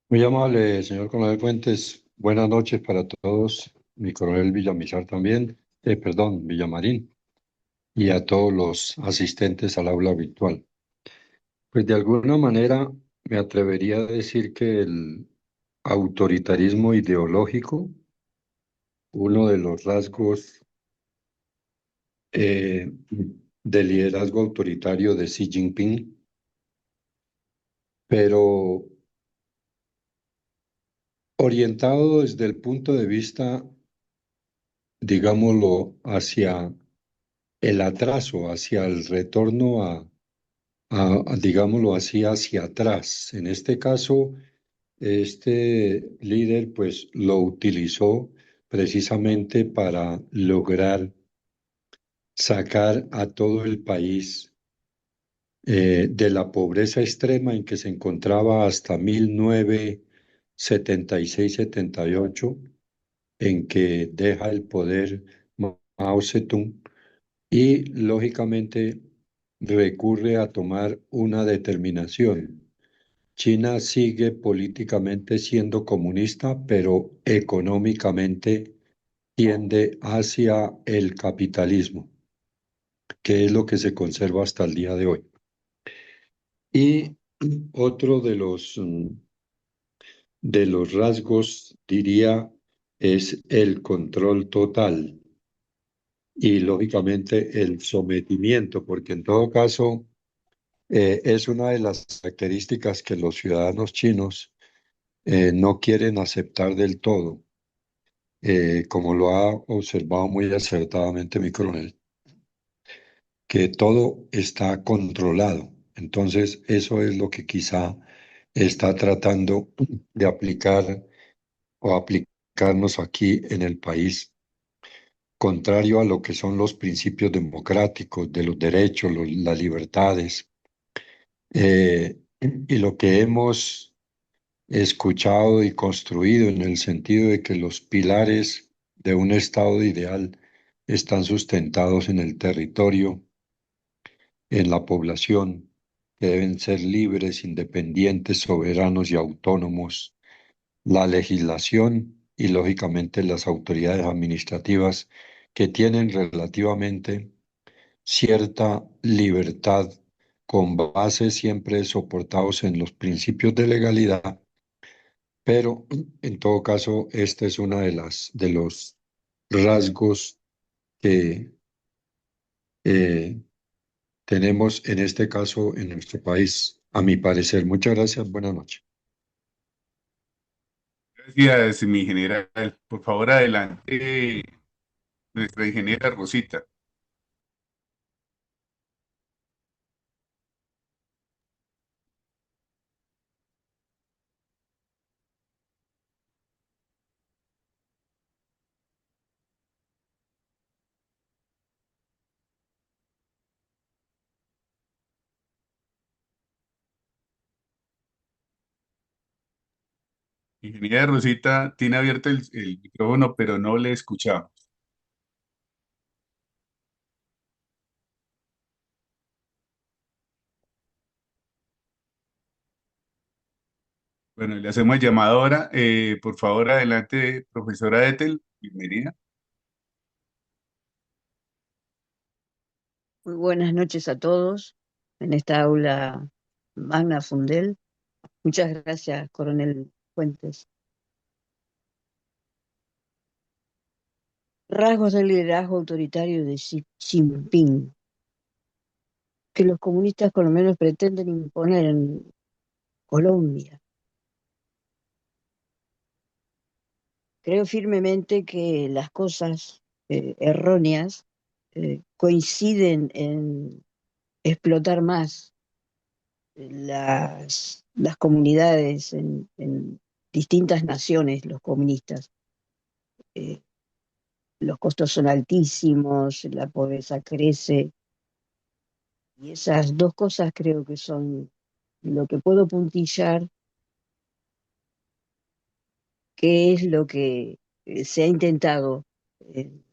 Muy amable, señor Coronel Fuentes. Buenas noches para todos. Mi coronel Villamizar también, perdón, Villamarín, y a todos los asistentes al aula virtual. Pues de alguna manera me atrevería a decir que el autoritarismo ideológico, uno de los rasgos del liderazgo autoritario de Xi Jinping, pero orientado desde el punto de vista, digámoslo, hacia el atraso, hacia el retorno digámoslo así, hacia atrás. En este caso, este líder pues lo utilizó precisamente para lograr sacar a todo el país de la pobreza extrema en que se encontraba hasta 1976-78, en que deja el poder Mao Zedong y lógicamente recurre a tomar una determinación. China sigue políticamente siendo comunista, pero económicamente tiende hacia el capitalismo, que es lo que se conserva hasta el día de hoy. Y otro de los rasgos, diría, es el control total y lógicamente el sometimiento, porque en todo caso es una de las características que los ciudadanos chinos no quieren aceptar del todo, como lo ha observado muy acertadamente mi coronel, que todo está controlado. Entonces, eso es lo que quizá está tratando de aplicar o aplicarnos aquí en el país, contrario a lo que son los principios democráticos, de los derechos, las libertades, y lo que hemos escuchado y construido en el sentido de que los pilares de un estado ideal están sustentados en el territorio, en la población, que deben ser libres, independientes, soberanos y autónomos, la legislación y lógicamente las autoridades administrativas que tienen relativamente cierta libertad con base siempre soportados en los principios de legalidad, pero en todo caso este es una de los rasgos que eh, tenemos en este caso en nuestro país, a mi parecer. Muchas gracias, buenas noches. Gracias, mi general. Por favor, adelante, nuestra ingeniera Rosita. Ingeniera Rosita tiene abierto el micrófono, pero no le escuchamos. Bueno, le hacemos llamada ahora. Por favor, adelante, profesora Ethel. Bienvenida. Muy buenas noches a todos en esta aula Magna Fundel. Muchas gracias, Coronel Fuentes. Rasgos del liderazgo autoritario de Xi Jinping, que los comunistas por lo menos pretenden imponer en Colombia. Creo firmemente que las cosas erróneas coinciden en explotar más las comunidades en distintas naciones, los comunistas. Eh, los costos son altísimos, la pobreza crece, y esas dos cosas creo que son lo que puedo puntillar, que es lo que se ha intentado en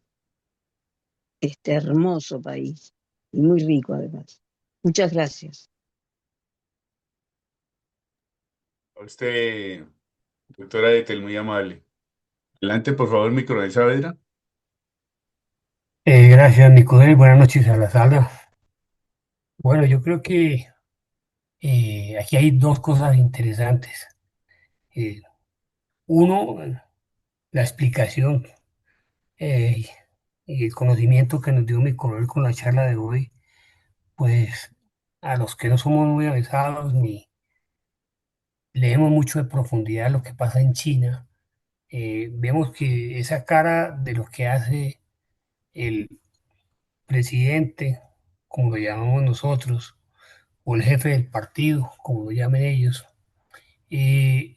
este hermoso país, y muy rico además. Muchas gracias. A usted, doctora Ethel, muy amable. Adelante, por favor, mi coronel Saavedra. Gracias, Nicodel. Buenas noches a la sala. Bueno, yo creo que aquí hay dos cosas interesantes. Eh, Uno, la explicación eh, y el conocimiento que nos dio mi coronel con la charla de hoy, pues a los que no somos muy avanzados ni leemos mucho de profundidad lo que pasa en China, vemos que esa cara de lo que hace el presidente, como lo llamamos nosotros, o el jefe del partido, como lo llamen ellos, y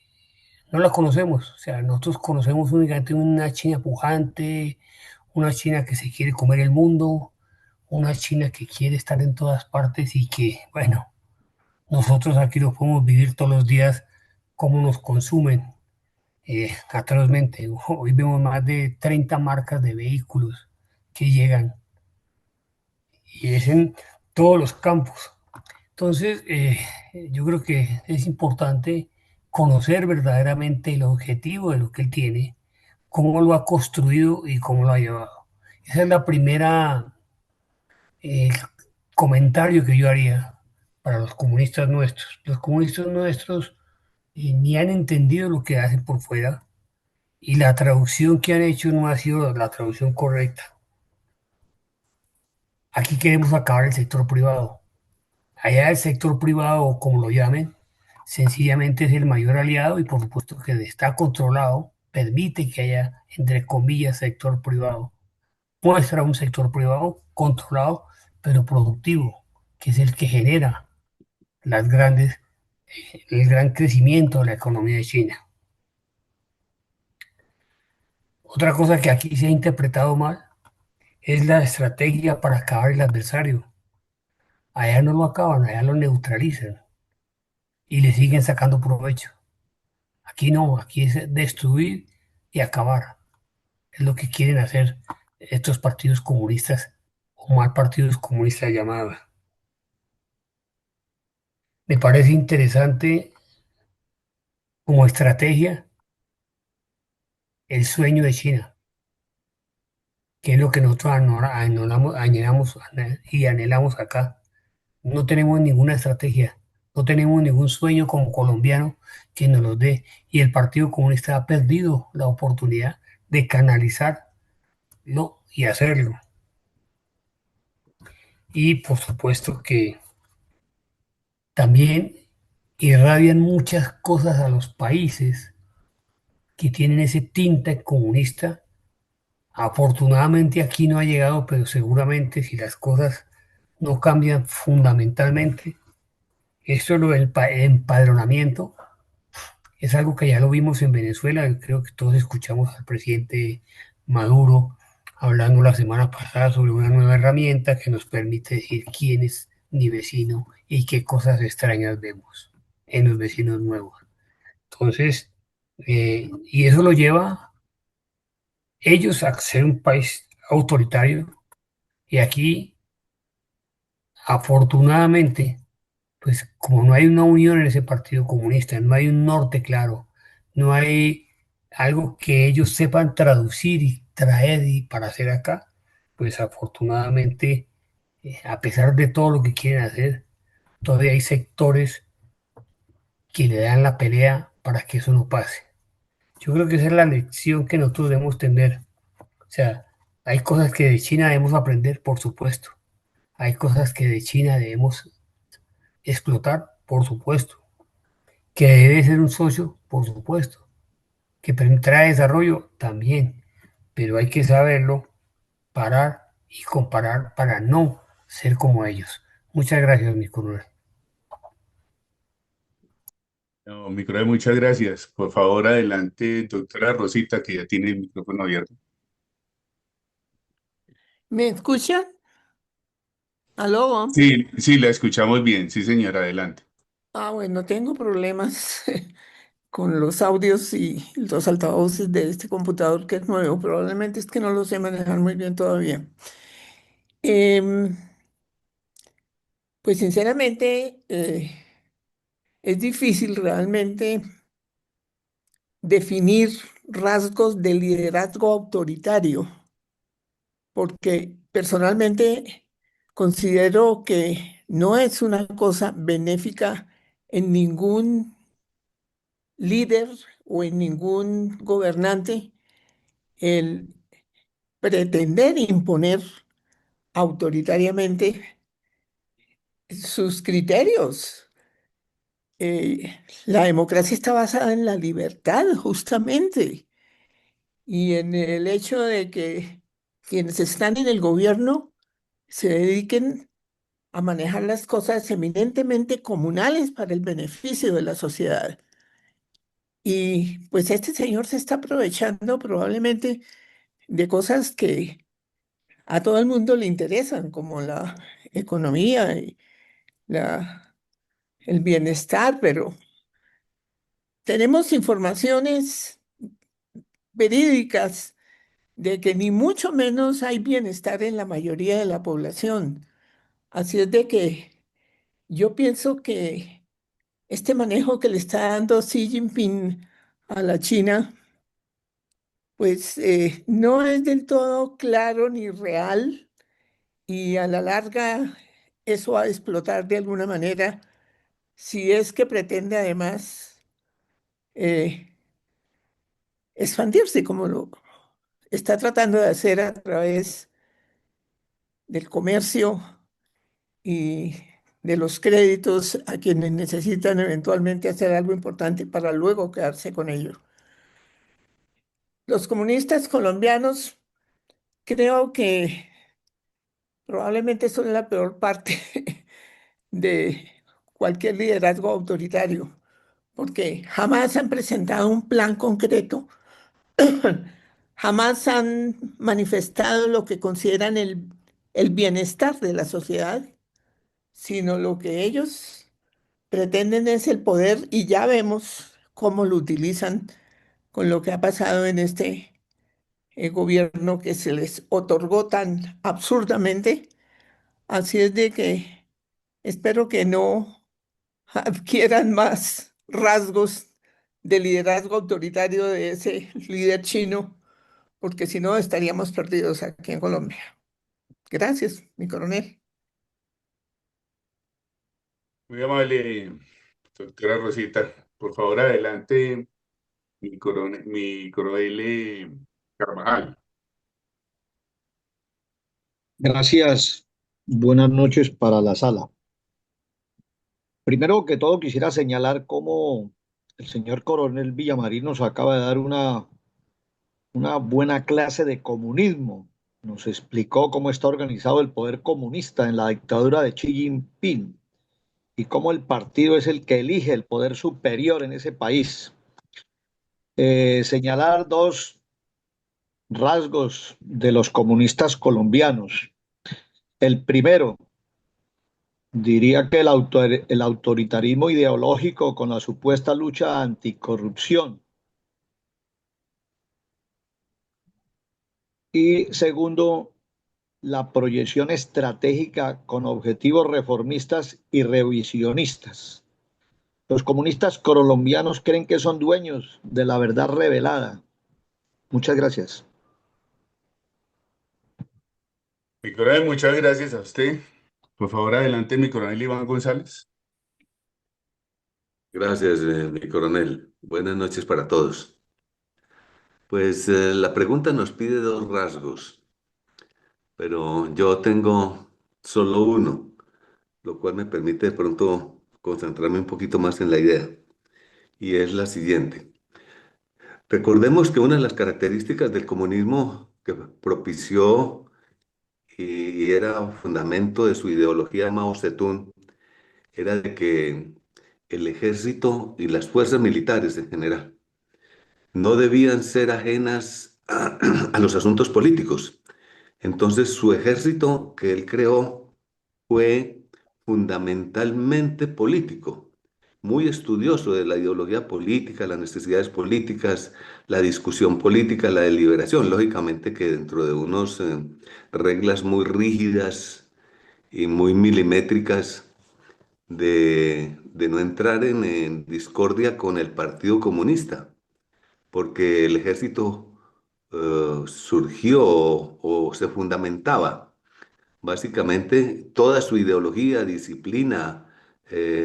no la conocemos. O sea, nosotros conocemos únicamente una China pujante, una China que se quiere comer el mundo, una China que quiere estar en todas partes y que, bueno, nosotros aquí lo podemos vivir todos los días, cómo nos consumen atrozmente. Hoy vemos más de 30 marcas de vehículos que llegan y es en todos los campos. Entonces, yo creo que es importante conocer verdaderamente el objetivo de lo que él tiene, cómo lo ha construido y cómo lo ha llevado. Esa es la primera eh, comentario que yo haría para los comunistas nuestros. Los comunistas nuestros ni han entendido lo que hacen por fuera y la traducción que han hecho no ha sido la traducción correcta. Aquí queremos acabar el sector privado. Allá el sector privado, o como lo llamen, sencillamente es el mayor aliado y por supuesto que está controlado, permite que haya, entre comillas, sector privado. Muestra un sector privado controlado, pero productivo, que es el que genera las grandes, el gran crecimiento de la economía de China. Otra cosa que aquí se ha interpretado mal es la estrategia para acabar el adversario. Allá no lo acaban, allá lo neutralizan y le siguen sacando provecho. Aquí no, aquí es destruir y acabar. Es lo que quieren hacer estos partidos comunistas o mal partidos comunistas llamados. Me parece interesante como estrategia el sueño de China, que es lo que nosotros añoramos y anhelamos acá. No tenemos ninguna estrategia, no tenemos ningún sueño como colombiano que nos lo dé. Y el Partido Comunista ha perdido la oportunidad de canalizarlo y hacerlo. Y por supuesto que también irradian muchas cosas a los países que tienen ese tinte comunista. Afortunadamente aquí no ha llegado, pero seguramente si las cosas no cambian fundamentalmente, esto es lo del empadronamiento, es algo que ya lo vimos en Venezuela. Yo creo que todos escuchamos al presidente Maduro hablando la semana pasada sobre una nueva herramienta que nos permite decir quién es mi vecino y qué cosas extrañas vemos en los vecinos nuevos. Entonces, y eso lo lleva ellos a ser un país autoritario y aquí, afortunadamente, pues como no hay una unión en ese partido comunista, no hay un norte claro, no hay algo que ellos sepan traducir y traer y para hacer acá, pues afortunadamente, a pesar de todo lo que quieren hacer, todavía hay sectores que le dan la pelea para que eso no pase. Yo creo que esa es la lección que nosotros debemos tener. O sea, hay cosas que de China debemos aprender, por supuesto. Hay cosas que de China debemos explotar, por supuesto. Que debe ser un socio, por supuesto. Que trae desarrollo, también. Pero hay que saberlo parar y comparar para no ser como ellos. Muchas gracias, mi coronel. No, muchas gracias. Por favor, adelante, doctora Rosita, que ya tiene el micrófono abierto. ¿Me escuchan? ¿Aló? Sí, sí, la escuchamos bien. Sí, señora, adelante. Bueno, tengo problemas con los audios y los altavoces de este computador que es nuevo. Probablemente es que no lo sé manejar muy bien todavía. Em, pues sinceramente, es difícil realmente definir rasgos de liderazgo autoritario, porque personalmente considero que no es una cosa benéfica en ningún líder o en ningún gobernante el pretender imponer autoritariamente sus criterios. La democracia está basada en la libertad, justamente, y en el hecho de que quienes están en el gobierno se dediquen a manejar las cosas eminentemente comunales para el beneficio de la sociedad. Y pues este señor se está aprovechando probablemente de cosas que a todo el mundo le interesan, como la economía y el bienestar, pero tenemos informaciones verídicas de que ni mucho menos hay bienestar en la mayoría de la población. Así es de que yo pienso que este manejo que le está dando Xi Jinping a la China, pues no es del todo claro ni real y a la larga eso va a explotar de alguna manera si es que pretende además eh, expandirse como lo está tratando de hacer a través del comercio y de los créditos a quienes necesitan eventualmente hacer algo importante para luego quedarse con ello. Los comunistas colombianos creo que probablemente son la peor parte de cualquier liderazgo autoritario, porque jamás han presentado un plan concreto, jamás han manifestado lo que consideran el bienestar de la sociedad, sino lo que ellos pretenden es el poder y ya vemos cómo lo utilizan con lo que ha pasado en este gobierno que se les otorgó tan absurdamente. Así es de que espero que no adquieran más rasgos de liderazgo autoritario de ese líder chino, porque si no estaríamos perdidos aquí en Colombia. Gracias, mi coronel. Muy amable, doctora Rosita. Por favor, adelante, mi coronel Carvajal. Gracias. Buenas noches para la sala. Primero que todo quisiera señalar cómo el señor coronel Villamarín nos acaba de dar una buena clase de comunismo. Nos explicó cómo está organizado el poder comunista en la dictadura de Xi Jinping y cómo el partido es el que elige el poder superior en ese país. Señalar dos rasgos de los comunistas colombianos. El primero, diría que el autoritarismo ideológico con la supuesta lucha anticorrupción. Y segundo, la proyección estratégica con objetivos reformistas y revisionistas. Los comunistas colombianos creen que son dueños de la verdad revelada. Muchas gracias. Mi coronel, muchas gracias a usted. Por favor, adelante, mi coronel Iván González. Gracias, mi coronel. Buenas noches para todos. Pues la pregunta nos pide dos rasgos, pero yo tengo solo uno, lo cual me permite de pronto concentrarme un poquito más en la idea, y es la siguiente. Recordemos que una de las características del comunismo que propició y era fundamento de su ideología Mao Zedong era de que el ejército y las fuerzas militares en general no debían ser ajenas a los asuntos políticos. Entonces, su ejército que él creó fue fundamentalmente político, muy estudioso de la ideología política, las necesidades políticas, la discusión política, la deliberación, lógicamente que dentro de unas reglas muy rígidas y muy milimétricas de no entrar en discordia con el Partido Comunista, porque el ejército surgió o se fundamentaba básicamente toda su ideología, disciplina,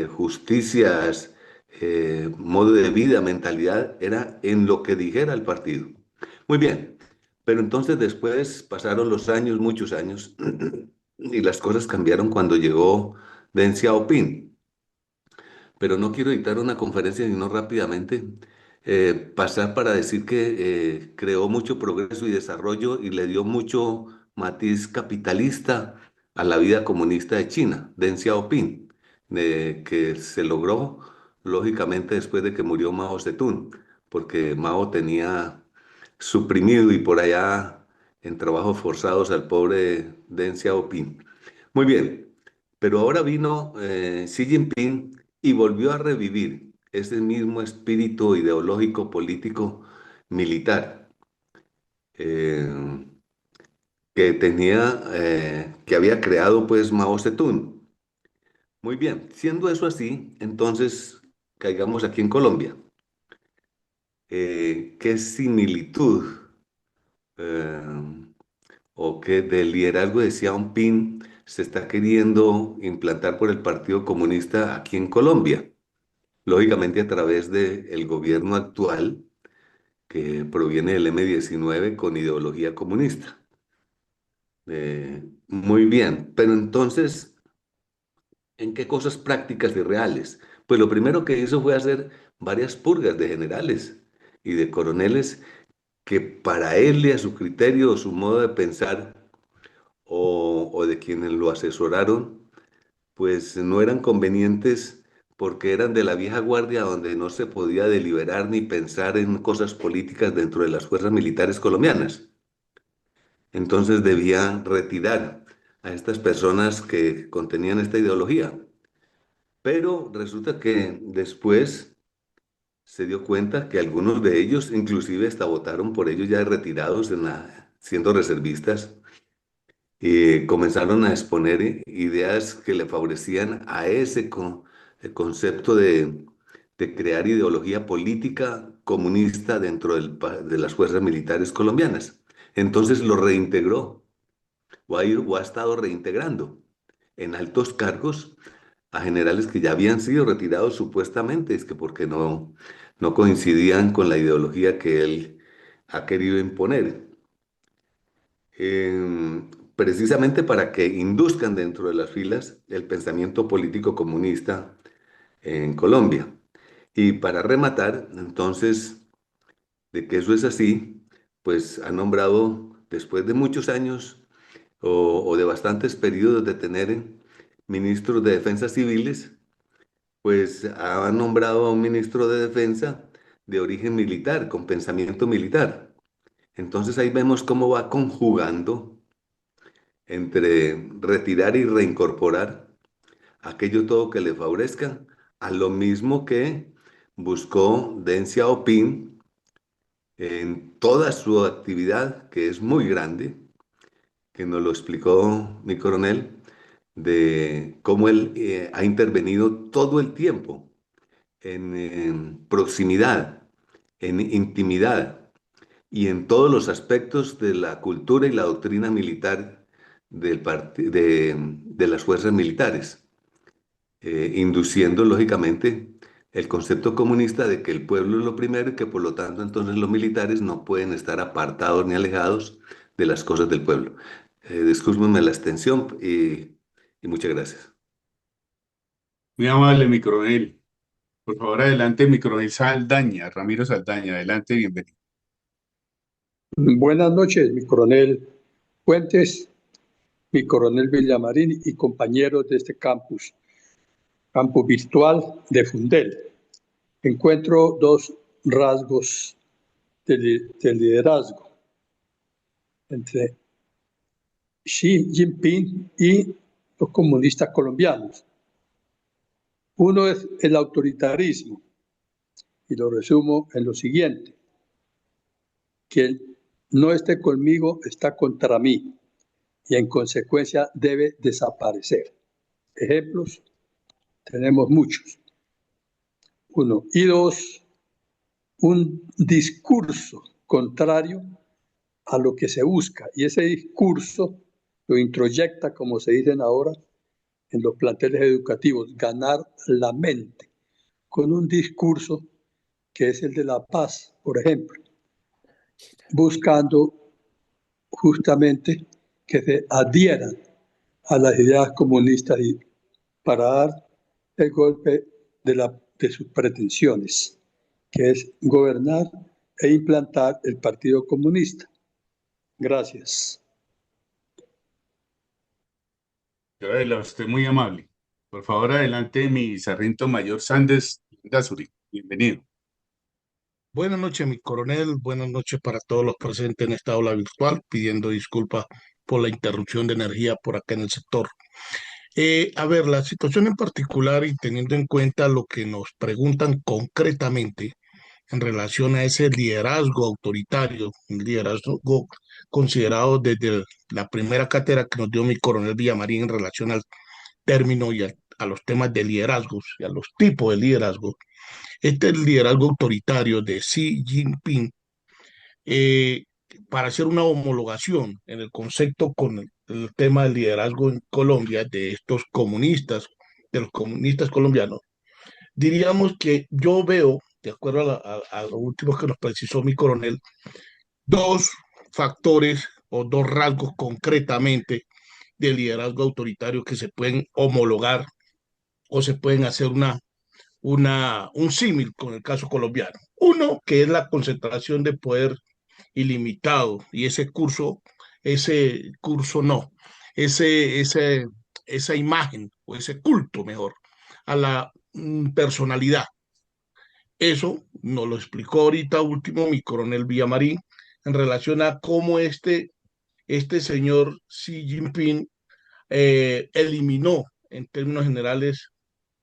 justicias, modo de vida, mentalidad, era en lo que dijera el partido. Muy bien, pero entonces después pasaron los años, muchos años, y las cosas cambiaron cuando llegó Deng Xiaoping. Pero no quiero dictar una conferencia, sino rápidamente pasar para decir que creó mucho progreso y desarrollo y le dio mucho matiz capitalista a la vida comunista de China, Deng Xiaoping, que se logró lógicamente después de que murió Mao Zedong, porque Mao tenía suprimido y por allá en trabajos forzados al pobre Deng Xiaoping. Muy bien, pero ahora vino Xi Jinping y volvió a revivir ese mismo espíritu ideológico, político, militar eh, que había creado pues Mao Zedong. Muy bien, siendo eso así, entonces caigamos aquí en Colombia. ¿Qué similitud eh, o qué del liderazgo de Xi Jinping se está queriendo implantar por el Partido Comunista aquí en Colombia? Lógicamente a través del gobierno actual que proviene del M-19 con ideología comunista. Muy bien, pero entonces, ¿en qué cosas prácticas y reales? Pues lo primero que hizo fue hacer varias purgas de generales y de coroneles que para él y a su criterio o su modo de pensar o de quienes lo asesoraron, pues no eran convenientes porque eran de la vieja guardia donde no se podía deliberar ni pensar en cosas políticas dentro de las fuerzas militares colombianas. Entonces debía retirar a estas personas que contenían esta ideología. Pero resulta que después se dio cuenta que algunos de ellos, inclusive hasta votaron por ellos ya retirados siendo reservistas, y comenzaron a exponer ideas que le favorecían a ese el concepto de crear ideología política comunista dentro de las fuerzas militares colombianas. Entonces lo reintegró o ha estado reintegrando en altos cargos a generales que ya habían sido retirados supuestamente, es que porque no coincidían con la ideología que él ha querido imponer. Precisamente para que induzcan dentro de las filas el pensamiento político comunista en Colombia. Y para rematar, entonces, de que eso es así, pues ha nombrado, después de muchos años o de bastantes periodos de tener ministros de defensa civiles, pues ha nombrado a un ministro de defensa de origen militar, con pensamiento militar. Entonces ahí vemos cómo va conjugando entre retirar y reincorporar aquello todo que le favorezca, a lo mismo que buscó Deng Xiaoping en toda su actividad, que es muy grande, que nos lo explicó mi coronel, de cómo él ha intervenido todo el tiempo en proximidad, en intimidad y en todos los aspectos de la cultura y la doctrina militar de las fuerzas militares, induciendo lógicamente el concepto comunista de que el pueblo es lo primero y que por lo tanto entonces los militares no pueden estar apartados ni alejados de las cosas del pueblo. Discúlpenme la extensión y muchas gracias. Muy amable, mi coronel. Por favor, adelante, mi coronel Saldaña, Ramiro Saldaña. Adelante, bienvenido. Buenas noches, mi coronel Fuentes, mi coronel Villamarín y compañeros de este campus. campo virtual de Fundel. Encuentro dos rasgos de liderazgo entre Xi Jinping y los comunistas colombianos. Uno es el autoritarismo, y lo resumo en lo siguiente: quien no esté conmigo está contra mí, y en consecuencia debe desaparecer. Ejemplos tenemos muchos. Uno. Y dos, un discurso contrario a lo que se busca, y ese discurso lo introyecta, como se dicen ahora, en los planteles educativos, ganar la mente, con un discurso que es el de la paz, por ejemplo, buscando justamente que se adhieran a las ideas comunistas y para dar el golpe de sus pretensiones, que es gobernar e implantar el Partido Comunista. Gracias. Adela, usted muy amable. Por favor, adelante, mi sargento mayor Sanders Dasuri. Bienvenido. Buenas noches, mi coronel. Buenas noches para todos los presentes en esta aula virtual, pidiendo disculpas por la interrupción de energía por acá en el sector. A ver, la situación en particular y teniendo en cuenta lo que nos preguntan concretamente en relación a ese liderazgo autoritario, un liderazgo considerado desde la primera cátedra que nos dio mi coronel Villamarín en relación al término y a los temas de liderazgos y a los tipos de liderazgo. Este liderazgo autoritario de Xi Jinping, eh, para hacer una homologación en el concepto con el tema del liderazgo en Colombia de estos comunistas, de los comunistas colombianos, diríamos que yo veo, de acuerdo a lo último que nos precisó mi coronel, dos factores o dos rasgos concretamente de liderazgo autoritario que se pueden homologar o se pueden hacer un símil con el caso colombiano. Uno, que es la concentración de poder ilimitado y ese curso no, esa imagen o ese culto mejor a la personalidad. Eso nos lo explicó ahorita último mi coronel Villamarín en relación a cómo este señor Xi Jinping eliminó en términos generales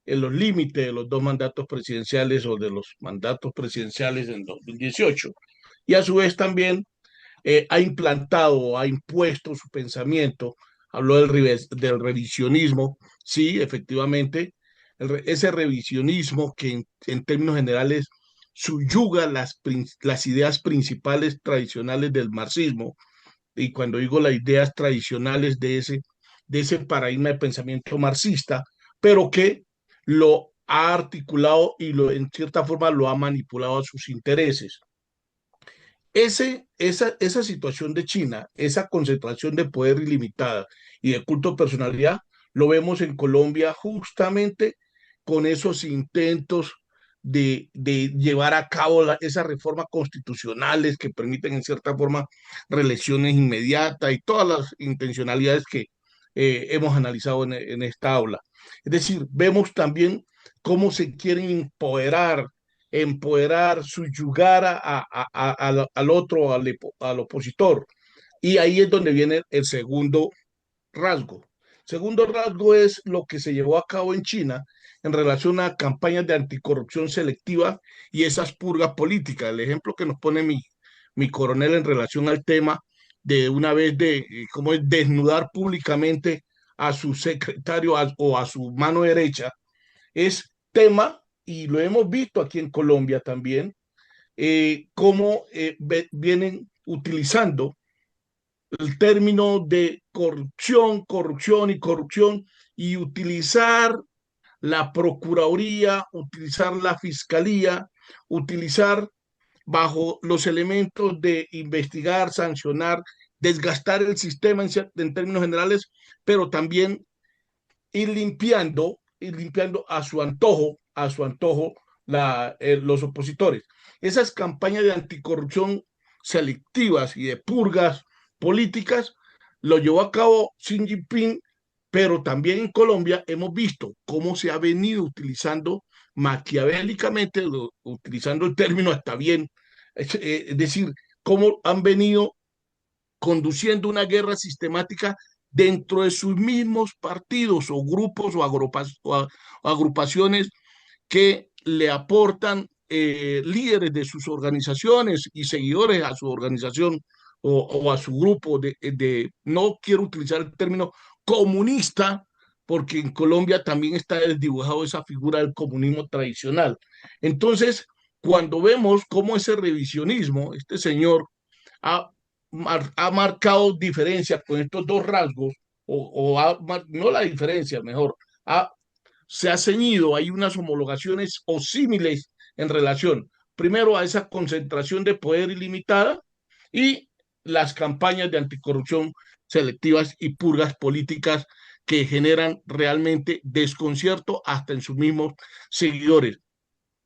en los límites de los dos mandatos presidenciales o de los mandatos presidenciales en 2018. Y a su vez también ha implantado, ha impuesto su pensamiento, habló del revisionismo, sí, efectivamente, ese revisionismo que en términos generales subyuga las ideas principales tradicionales del marxismo, y cuando digo las ideas tradicionales de ese paradigma de pensamiento marxista, pero que lo ha articulado y en cierta forma lo ha manipulado a sus intereses. Esa situación de China, esa concentración de poder ilimitada y de culto de personalidad, lo vemos en Colombia justamente con esos intentos de llevar a cabo esas reformas constitucionales que permiten en cierta forma reelecciones inmediatas y todas las intencionalidades que hemos analizado en esta aula. Es decir, vemos también cómo se quieren empoderar, subyugar al otro, al opositor. Y ahí es donde viene el segundo rasgo. Segundo rasgo es lo que se llevó a cabo en China en relación a campañas de anticorrupción selectiva y esas purgas políticas. El ejemplo que nos pone mi coronel en relación al tema de una vez de cómo es desnudar públicamente a su secretario o a su mano derecha, es tema, y lo hemos visto aquí en Colombia también, cómo vienen utilizando el término de corrupción y utilizar la Procuraduría, utilizar la Fiscalía, utilizar bajo los elementos de investigar, sancionar, desgastar el sistema en términos generales, pero también ir limpiando a su antojo los opositores. Esas campañas de anticorrupción selectivas y de purgas políticas lo llevó a cabo Xi Jinping Pero también en Colombia hemos visto cómo se ha venido utilizando maquiavélicamente, utilizando el término hasta bien, es decir, cómo han venido conduciendo una guerra sistemática dentro de sus mismos partidos o grupos o, o agrupaciones que le aportan líderes de sus organizaciones y seguidores a su organización o a su grupo no quiero utilizar el término comunista, porque en Colombia también está desdibujado esa figura del comunismo tradicional. Entonces, cuando vemos cómo ese revisionismo, este señor ha, ha marcado diferencia con estos dos rasgos, no la diferencia, mejor, se ha ceñido, hay unas homologaciones o símiles en relación, primero a esa concentración de poder ilimitada y las campañas de anticorrupción selectivas y purgas políticas que generan realmente desconcierto hasta en sus mismos seguidores.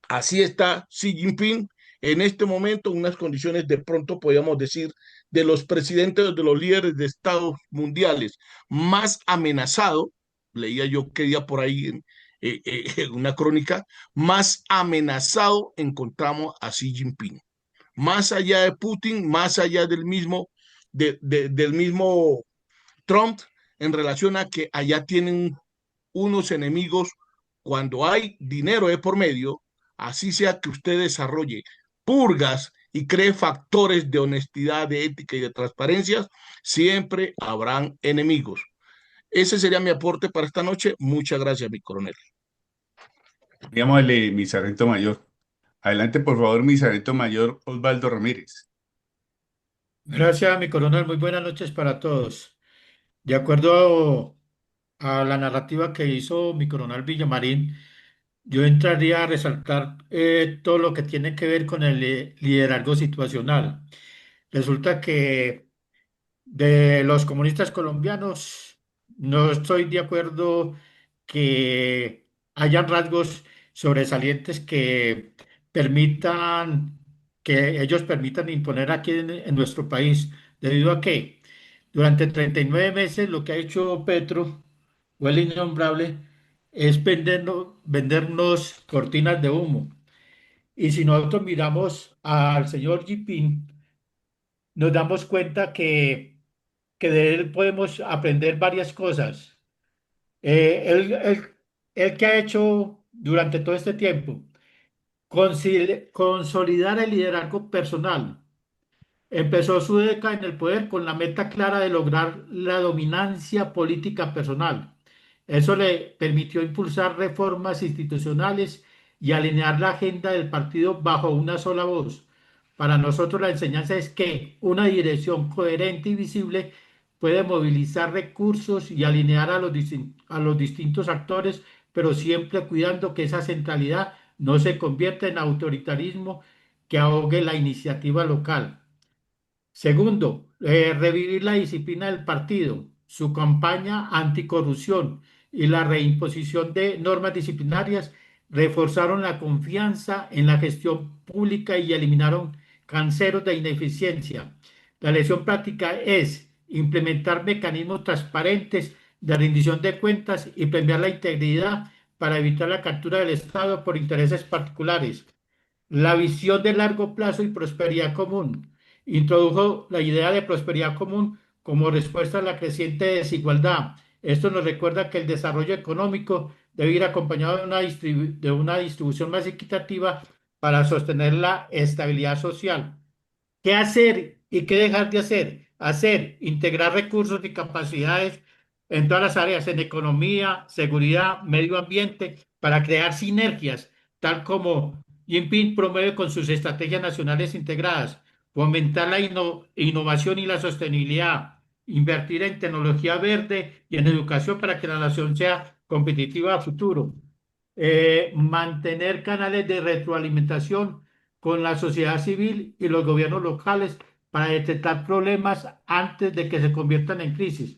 Así está Xi Jinping en este momento, en unas condiciones de pronto podríamos decir de los presidentes, de los líderes de estados mundiales más amenazado, leía yo que día por ahí en una crónica, más amenazado encontramos a Xi Jinping. Más allá de Putin, más allá del mismo Trump, en relación a que allá tienen unos enemigos cuando hay dinero de por medio, así sea que usted desarrolle purgas y cree factores de honestidad, de ética y de transparencia, siempre habrán enemigos. Ese sería mi aporte para esta noche. Muchas gracias, mi coronel. Digámosle, mi sargento mayor. Adelante, por favor, mi sargento mayor Osvaldo Ramírez. Gracias, mi coronel. Muy buenas noches para todos. De acuerdo a la narrativa que hizo mi coronel Villamarín, yo entraría a resaltar todo lo que tiene que ver con el liderazgo situacional. Resulta que de los comunistas colombianos no estoy de acuerdo que hayan rasgos sobresalientes que permitan, que ellos permitan imponer aquí en nuestro país, debido a que durante 39 meses lo que ha hecho Petro o el innombrable es vendernos cortinas de humo. Y si nosotros miramos al señor Jinping, nos damos cuenta que de él podemos aprender varias cosas. Él que ha hecho durante todo este tiempo, consolidar el liderazgo personal. Empezó su década en el poder con la meta clara de lograr la dominancia política personal. Eso le permitió impulsar reformas institucionales y alinear la agenda del partido bajo una sola voz. Para nosotros la enseñanza es que una dirección coherente y visible puede movilizar recursos y alinear a los distintos actores, pero siempre cuidando que esa centralidad no se convierta en autoritarismo que ahogue la iniciativa local. Segundo, revivir la disciplina del partido, su campaña anticorrupción y la reimposición de normas disciplinarias reforzaron la confianza en la gestión pública y eliminaron canceros de ineficiencia. La lección práctica es implementar mecanismos transparentes de rendición de cuentas y premiar la integridad para evitar la captura del Estado por intereses particulares. La visión de largo plazo y prosperidad común. Introdujo la idea de prosperidad común como respuesta a la creciente desigualdad. Esto nos recuerda que el desarrollo económico debe ir acompañado de una distribución más equitativa para sostener la estabilidad social. ¿Qué hacer y qué dejar de hacer? Hacer, integrar recursos y capacidades en todas las áreas, en economía, seguridad, medio ambiente, para crear sinergias, tal como Jinping promueve con sus estrategias nacionales integradas, fomentar la innovación y la sostenibilidad, invertir en tecnología verde y en educación para que la nación sea competitiva a futuro, mantener canales de retroalimentación con la sociedad civil y los gobiernos locales para detectar problemas antes de que se conviertan en crisis.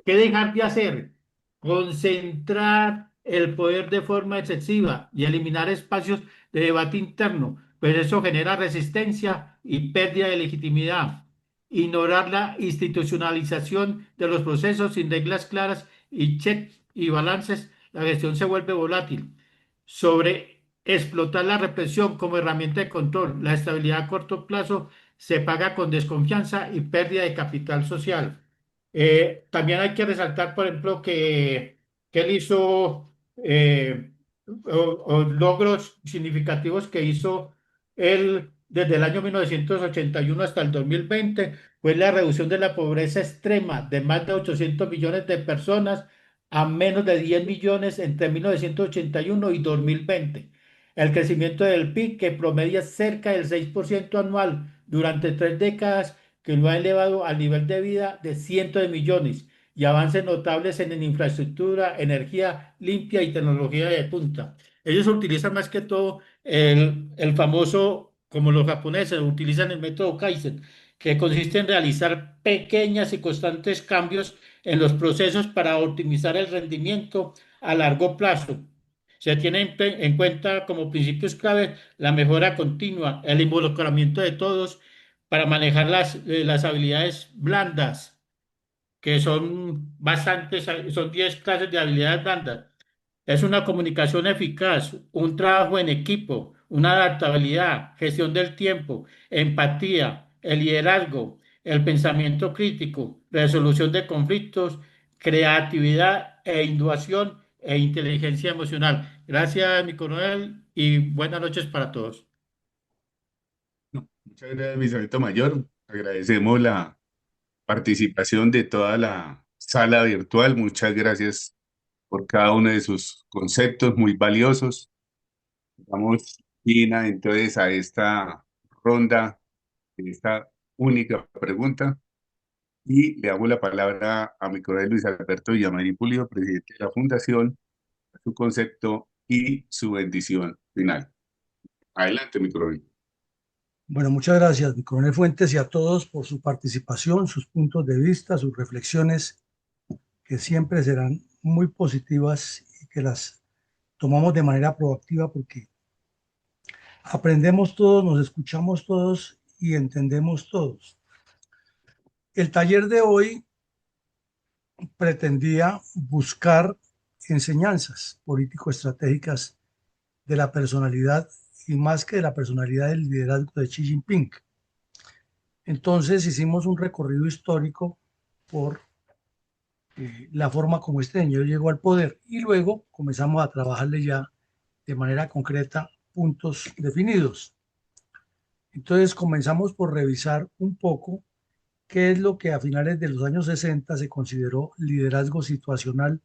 ¿Qué dejar de hacer? Concentrar el poder de forma excesiva y eliminar espacios de debate interno, pues eso genera resistencia y pérdida de legitimidad. Ignorar la institucionalización de los procesos sin reglas claras y checks y balances, la gestión se vuelve volátil. Sobre explotar la represión como herramienta de control, la estabilidad a corto plazo se paga con desconfianza y pérdida de capital social. También hay que resaltar, por ejemplo, que él hizo o logros significativos que hizo él desde el año 1981 hasta el 2020 fue la reducción de la pobreza extrema de más de 800 millones de personas a menos de 10 millones entre 1981 y 2020. El crecimiento del PIB que promedia cerca del 6% anual durante 3 décadas que lo ha elevado al nivel de vida de cientos de millones y avances notables en infraestructura, energía limpia y tecnología de punta. Ellos utilizan más que todo el famoso, como los japoneses, utilizan el método Kaizen, que consiste en realizar pequeños y constantes cambios en los procesos para optimizar el rendimiento a largo plazo. Se tiene en cuenta como principios clave la mejora continua, el involucramiento de todos para manejar las habilidades blandas, que son bastantes, son 10 clases de habilidades blandas. Es una comunicación eficaz, un trabajo en equipo, una adaptabilidad, gestión del tiempo, empatía, el liderazgo, el pensamiento crítico, resolución de conflictos, creatividad e innovación e inteligencia emocional. Gracias, mi coronel, y buenas noches para todos. No, muchas gracias, mi sargento mayor. Agradecemos la participación de toda la sala virtual. Muchas gracias por cada uno de sus conceptos muy valiosos. Damos fin entonces a esta ronda, esta única pregunta, y le hago la palabra a mi coronel Luis Alberto Villamarín Pulido, presidente de la Fundación, su concepto y su bendición final. Adelante, mi coronel. Bueno, muchas gracias, mi coronel Fuentes, y a todos por su participación, sus puntos de vista, sus reflexiones, que siempre serán muy positivas y que las tomamos de manera proactiva porque aprendemos todos, nos escuchamos todos y entendemos todos. El taller de hoy pretendía buscar enseñanzas político-estratégicas de la personalidad y más que de la personalidad del liderazgo de Xi Jinping. Entonces hicimos un recorrido histórico por la forma como este señor llegó al poder y luego comenzamos a trabajarle ya de manera concreta puntos definidos. Entonces comenzamos por revisar un poco qué es lo que a finales de los años 60 se consideró liderazgo situacional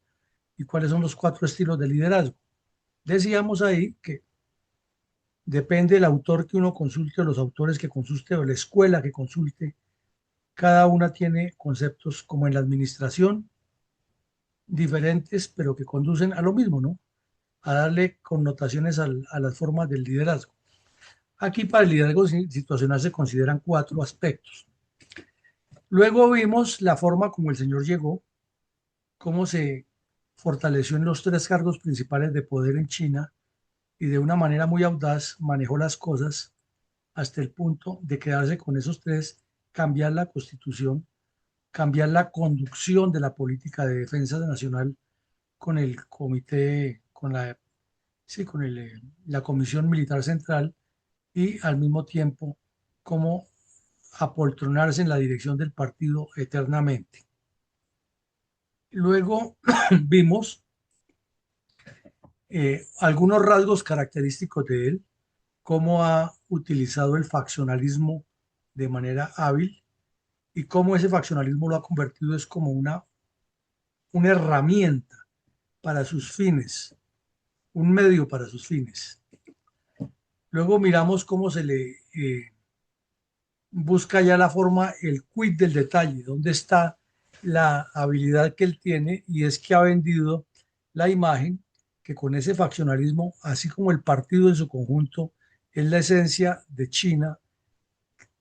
y cuáles son los 4 estilos de liderazgo. Decíamos ahí que depende del autor que uno consulte o los autores que consulte o la escuela que consulte, cada una tiene conceptos como en la administración diferentes, pero que conducen a lo mismo, ¿no? A darle connotaciones a las formas del liderazgo. Aquí para el liderazgo situacional se consideran 4 aspectos. Luego vimos la forma como el señor llegó, cómo se fortaleció en los 3 cargos principales de poder en China y de una manera muy audaz manejó las cosas hasta el punto de quedarse con esos 3, cambiar la constitución, cambiar la conducción de la política de defensa nacional con el comité, la Comisión Militar Central y al mismo tiempo cómo apoltronarse en la dirección del partido eternamente. Luego vimos algunos rasgos característicos de él, cómo ha utilizado el faccionalismo de manera hábil y cómo ese faccionalismo lo ha convertido es como una herramienta para sus fines, un medio para sus fines. Luego miramos cómo se le busca ya la forma, el quid del detalle, dónde está la habilidad que él tiene, y es que ha vendido la imagen que con ese faccionalismo, así como el partido en su conjunto, es la esencia de China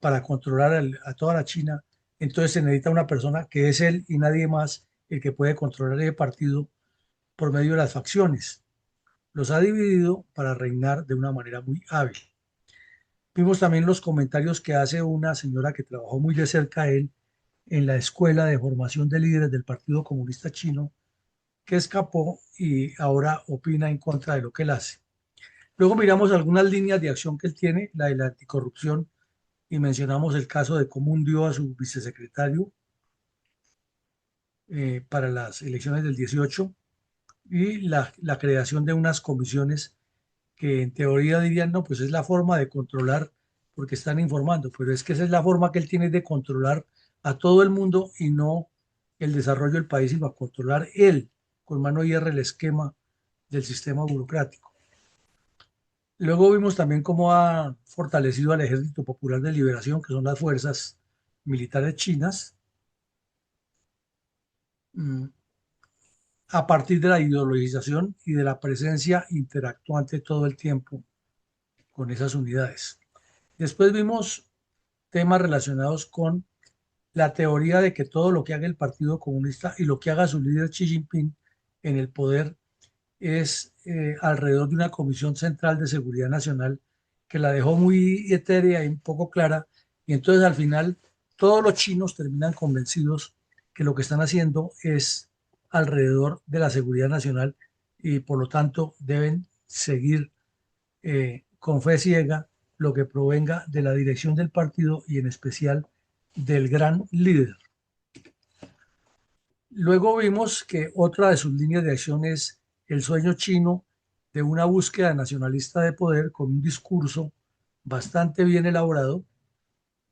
para controlar a toda la China. Entonces se necesita una persona que es él y nadie más el que puede controlar ese partido por medio de las facciones. Los ha dividido para reinar de una manera muy hábil. Vimos también los comentarios que hace una señora que trabajó muy de cerca a él en la Escuela de Formación de Líderes del Partido Comunista Chino, que escapó y ahora opina en contra de lo que él hace. Luego miramos algunas líneas de acción que él tiene, la de la anticorrupción, y mencionamos el caso de cómo hundió a su vicesecretario para las elecciones del 18 y la creación de unas comisiones que en teoría dirían, no, pues es la forma de controlar porque están informando, pero es que esa es la forma que él tiene de controlar a todo el mundo y no el desarrollo del país, sino a controlar él con mano y hierro el esquema del sistema burocrático. Luego vimos también cómo ha fortalecido al Ejército Popular de Liberación, que son las fuerzas militares chinas, a partir de la ideologización y de la presencia interactuante todo el tiempo con esas unidades. Después vimos temas relacionados con la teoría de que todo lo que haga el Partido Comunista y lo que haga su líder Xi Jinping en el poder es alrededor de una Comisión Central de Seguridad Nacional que la dejó muy etérea y un poco clara, y entonces al final todos los chinos terminan convencidos que lo que están haciendo es alrededor de la seguridad nacional y por lo tanto deben seguir con fe ciega lo que provenga de la dirección del partido y en especial del gran líder. Luego vimos que otra de sus líneas de acción es el sueño chino de una búsqueda nacionalista de poder con un discurso bastante bien elaborado,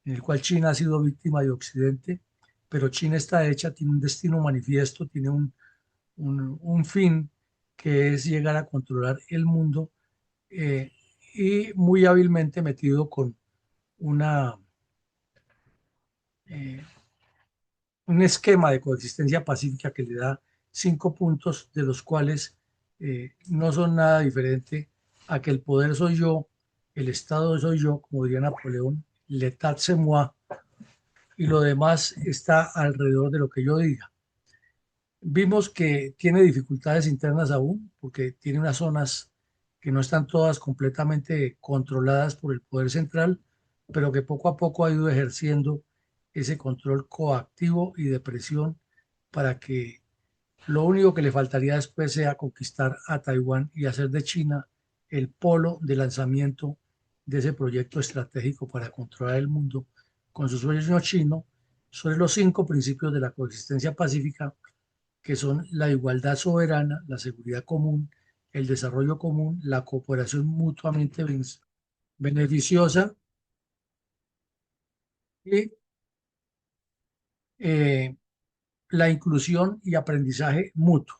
en el cual China ha sido víctima de Occidente, pero China está hecha, tiene un destino manifiesto, tiene un fin que es llegar a controlar el mundo y muy hábilmente metido con una, un esquema de coexistencia pacífica que le da 5 puntos, de los cuales no son nada diferente a que el poder soy yo, el Estado soy yo, como diría Napoleón, l'état c'est moi, y lo demás está alrededor de lo que yo diga. Vimos que tiene dificultades internas aún, porque tiene unas zonas que no están todas completamente controladas por el poder central, pero que poco a poco ha ido ejerciendo ese control coactivo y de presión para que lo único que le faltaría después sea conquistar a Taiwán y hacer de China el polo de lanzamiento de ese proyecto estratégico para controlar el mundo con su sueño chino sobre los 5 principios de la coexistencia pacífica, que son la igualdad soberana, la seguridad común, el desarrollo común, la cooperación mutuamente beneficiosa y la inclusión y aprendizaje mutuo.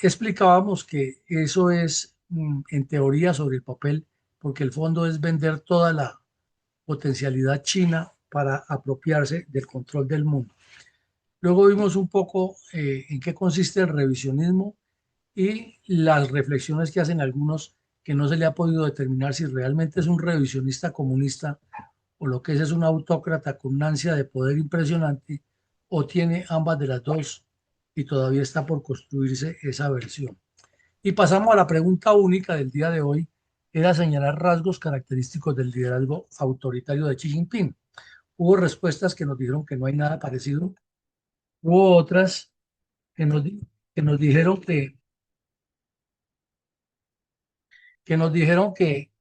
Explicábamos que eso es en teoría sobre el papel, porque el fondo es vender toda la potencialidad china para apropiarse del control del mundo. Luego vimos un poco en qué consiste el revisionismo y las reflexiones que hacen algunos que no se le ha podido determinar si realmente es un revisionista comunista o lo que es un autócrata con una ansia de poder impresionante o tiene ambas de las dos y todavía está por construirse esa versión. Y pasamos a la pregunta única del día de hoy, era señalar rasgos característicos del liderazgo autoritario de Xi Jinping. Hubo respuestas que nos dijeron que no hay nada parecido, hubo otras que nos dijeron que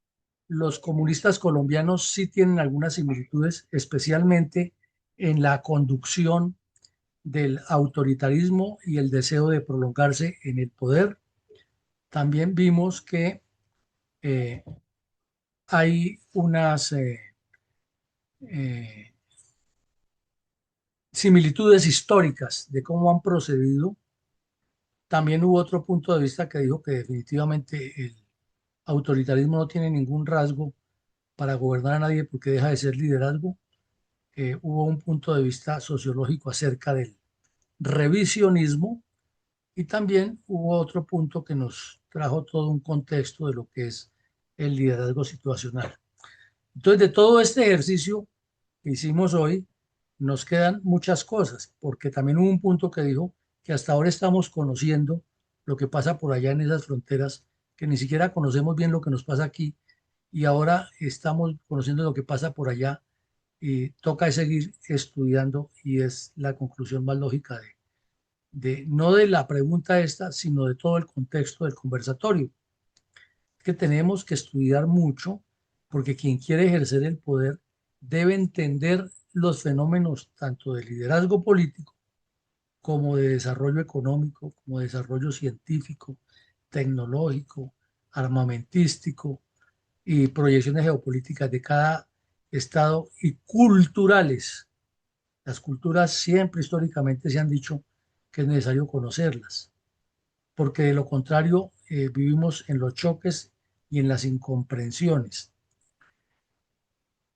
los comunistas colombianos sí tienen algunas similitudes, especialmente en la conducción del autoritarismo y el deseo de prolongarse en el poder. También vimos que hay unas similitudes históricas de cómo han procedido. También hubo otro punto de vista que dijo que definitivamente el autoritarismo no tiene ningún rasgo para gobernar a nadie porque deja de ser liderazgo. Hubo un punto de vista sociológico acerca del revisionismo y también hubo otro punto que nos trajo todo un contexto de lo que es el liderazgo situacional. Entonces, de todo este ejercicio que hicimos hoy, nos quedan muchas cosas, porque también hubo un punto que dijo que hasta ahora estamos conociendo lo que pasa por allá en esas fronteras, que ni siquiera conocemos bien lo que nos pasa aquí, y ahora estamos conociendo lo que pasa por allá, y toca seguir estudiando, y es la conclusión más lógica no de la pregunta esta, sino de todo el contexto del conversatorio. Que tenemos que estudiar mucho porque quien quiere ejercer el poder debe entender los fenómenos tanto de liderazgo político como de desarrollo económico, como de desarrollo científico, tecnológico, armamentístico y proyecciones geopolíticas de cada estado y culturales. Las culturas siempre históricamente se han dicho que es necesario conocerlas, porque de lo contrario vivimos en los choques y en las incomprensiones.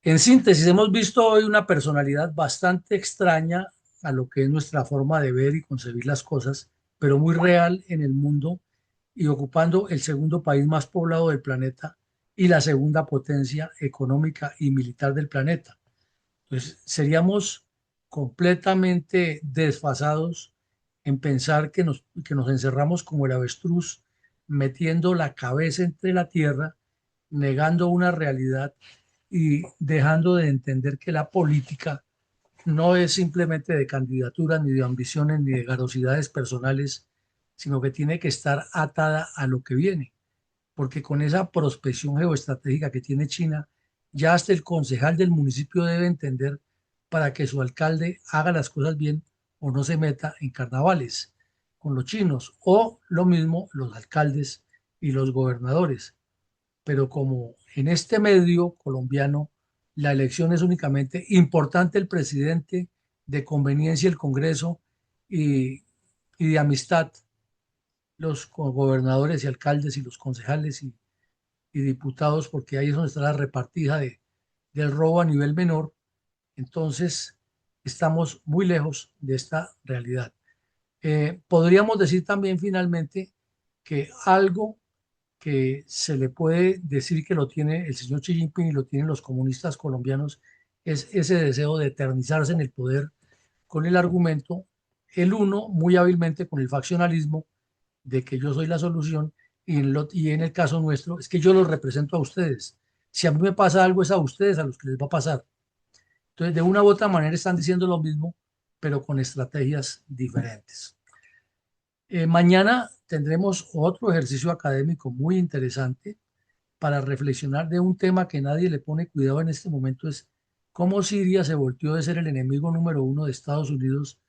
En síntesis, hemos visto hoy una personalidad bastante extraña a lo que es nuestra forma de ver y concebir las cosas, pero muy real en el mundo y ocupando el segundo país más poblado del planeta y la segunda potencia económica y militar del planeta. Entonces, seríamos completamente desfasados en pensar que nos encerramos como el avestruz, metiendo la cabeza entre la tierra, negando una realidad y dejando de entender que la política no es simplemente de candidaturas, ni de ambiciones, ni de garosidades personales, sino que tiene que estar atada a lo que viene. Porque con esa prospección geoestratégica que tiene China, ya hasta el concejal del municipio debe entender para que su alcalde haga las cosas bien o no se meta en carnavales con los chinos, o lo mismo los alcaldes y los gobernadores. Pero como en este medio colombiano la elección es únicamente importante el presidente, de conveniencia el Congreso y de amistad los gobernadores y alcaldes y los concejales y diputados, porque ahí es donde está la repartija del robo a nivel menor. Entonces, estamos muy lejos de esta realidad. Podríamos decir también finalmente que algo que se le puede decir que lo tiene el señor Xi Jinping y lo tienen los comunistas colombianos es ese deseo de eternizarse en el poder con el argumento, el uno muy hábilmente con el faccionalismo de que yo soy la solución y en el caso nuestro es que yo los represento a ustedes. Si a mí me pasa algo es a ustedes a los que les va a pasar. Entonces, de una u otra manera están diciendo lo mismo, pero con estrategias diferentes. Mañana tendremos otro ejercicio académico muy interesante para reflexionar de un tema que nadie le pone cuidado en este momento, es cómo Siria se volteó de ser el enemigo número uno de Estados Unidos,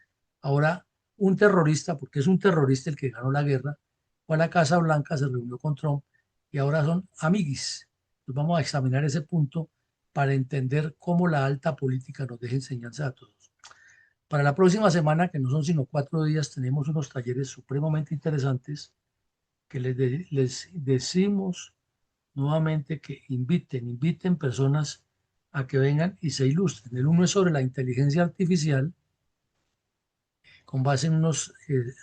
ahora un terrorista, porque es un terrorista el que ganó la guerra, fue a la Casa Blanca, se reunió con Trump y ahora son amiguis. Entonces vamos a examinar ese punto para entender cómo la alta política nos deja enseñanza a todos. Para la próxima semana, que no son sino 4 días, tenemos unos talleres supremamente interesantes que les decimos nuevamente que inviten personas a que vengan y se ilustren. El uno es sobre la inteligencia artificial, con base en unos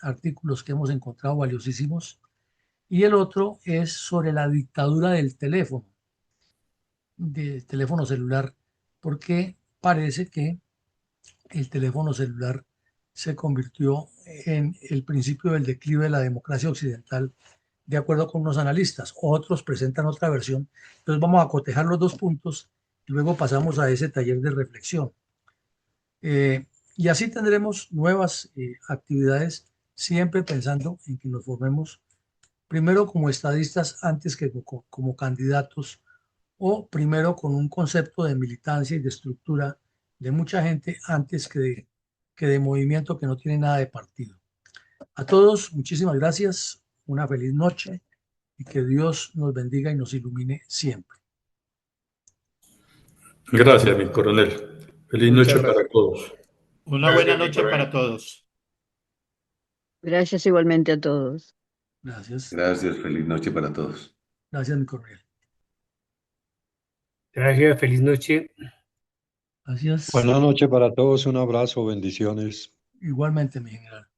artículos que hemos encontrado valiosísimos, y el otro es sobre la dictadura del teléfono celular, porque parece que el teléfono celular se convirtió en el principio del declive de la democracia occidental, de acuerdo con unos analistas. Otros presentan otra versión. Entonces vamos a cotejar los dos puntos y luego pasamos a ese taller de reflexión. Y así tendremos nuevas actividades, siempre pensando en que nos formemos primero como estadistas antes que como candidatos, o primero con un concepto de militancia y de estructura de mucha gente antes que de movimiento que no tiene nada de partido. A todos, muchísimas gracias, una feliz noche y que Dios nos bendiga y nos ilumine siempre. Gracias, mi coronel. Feliz Muchas noche para gracias. todos. Una buena noche para todos. Gracias igualmente a todos. Gracias. Gracias, feliz noche para todos. Gracias, mi coronel. Gracias, feliz noche. Gracias. Buenas noches para todos, un abrazo, bendiciones. Igualmente, mi general.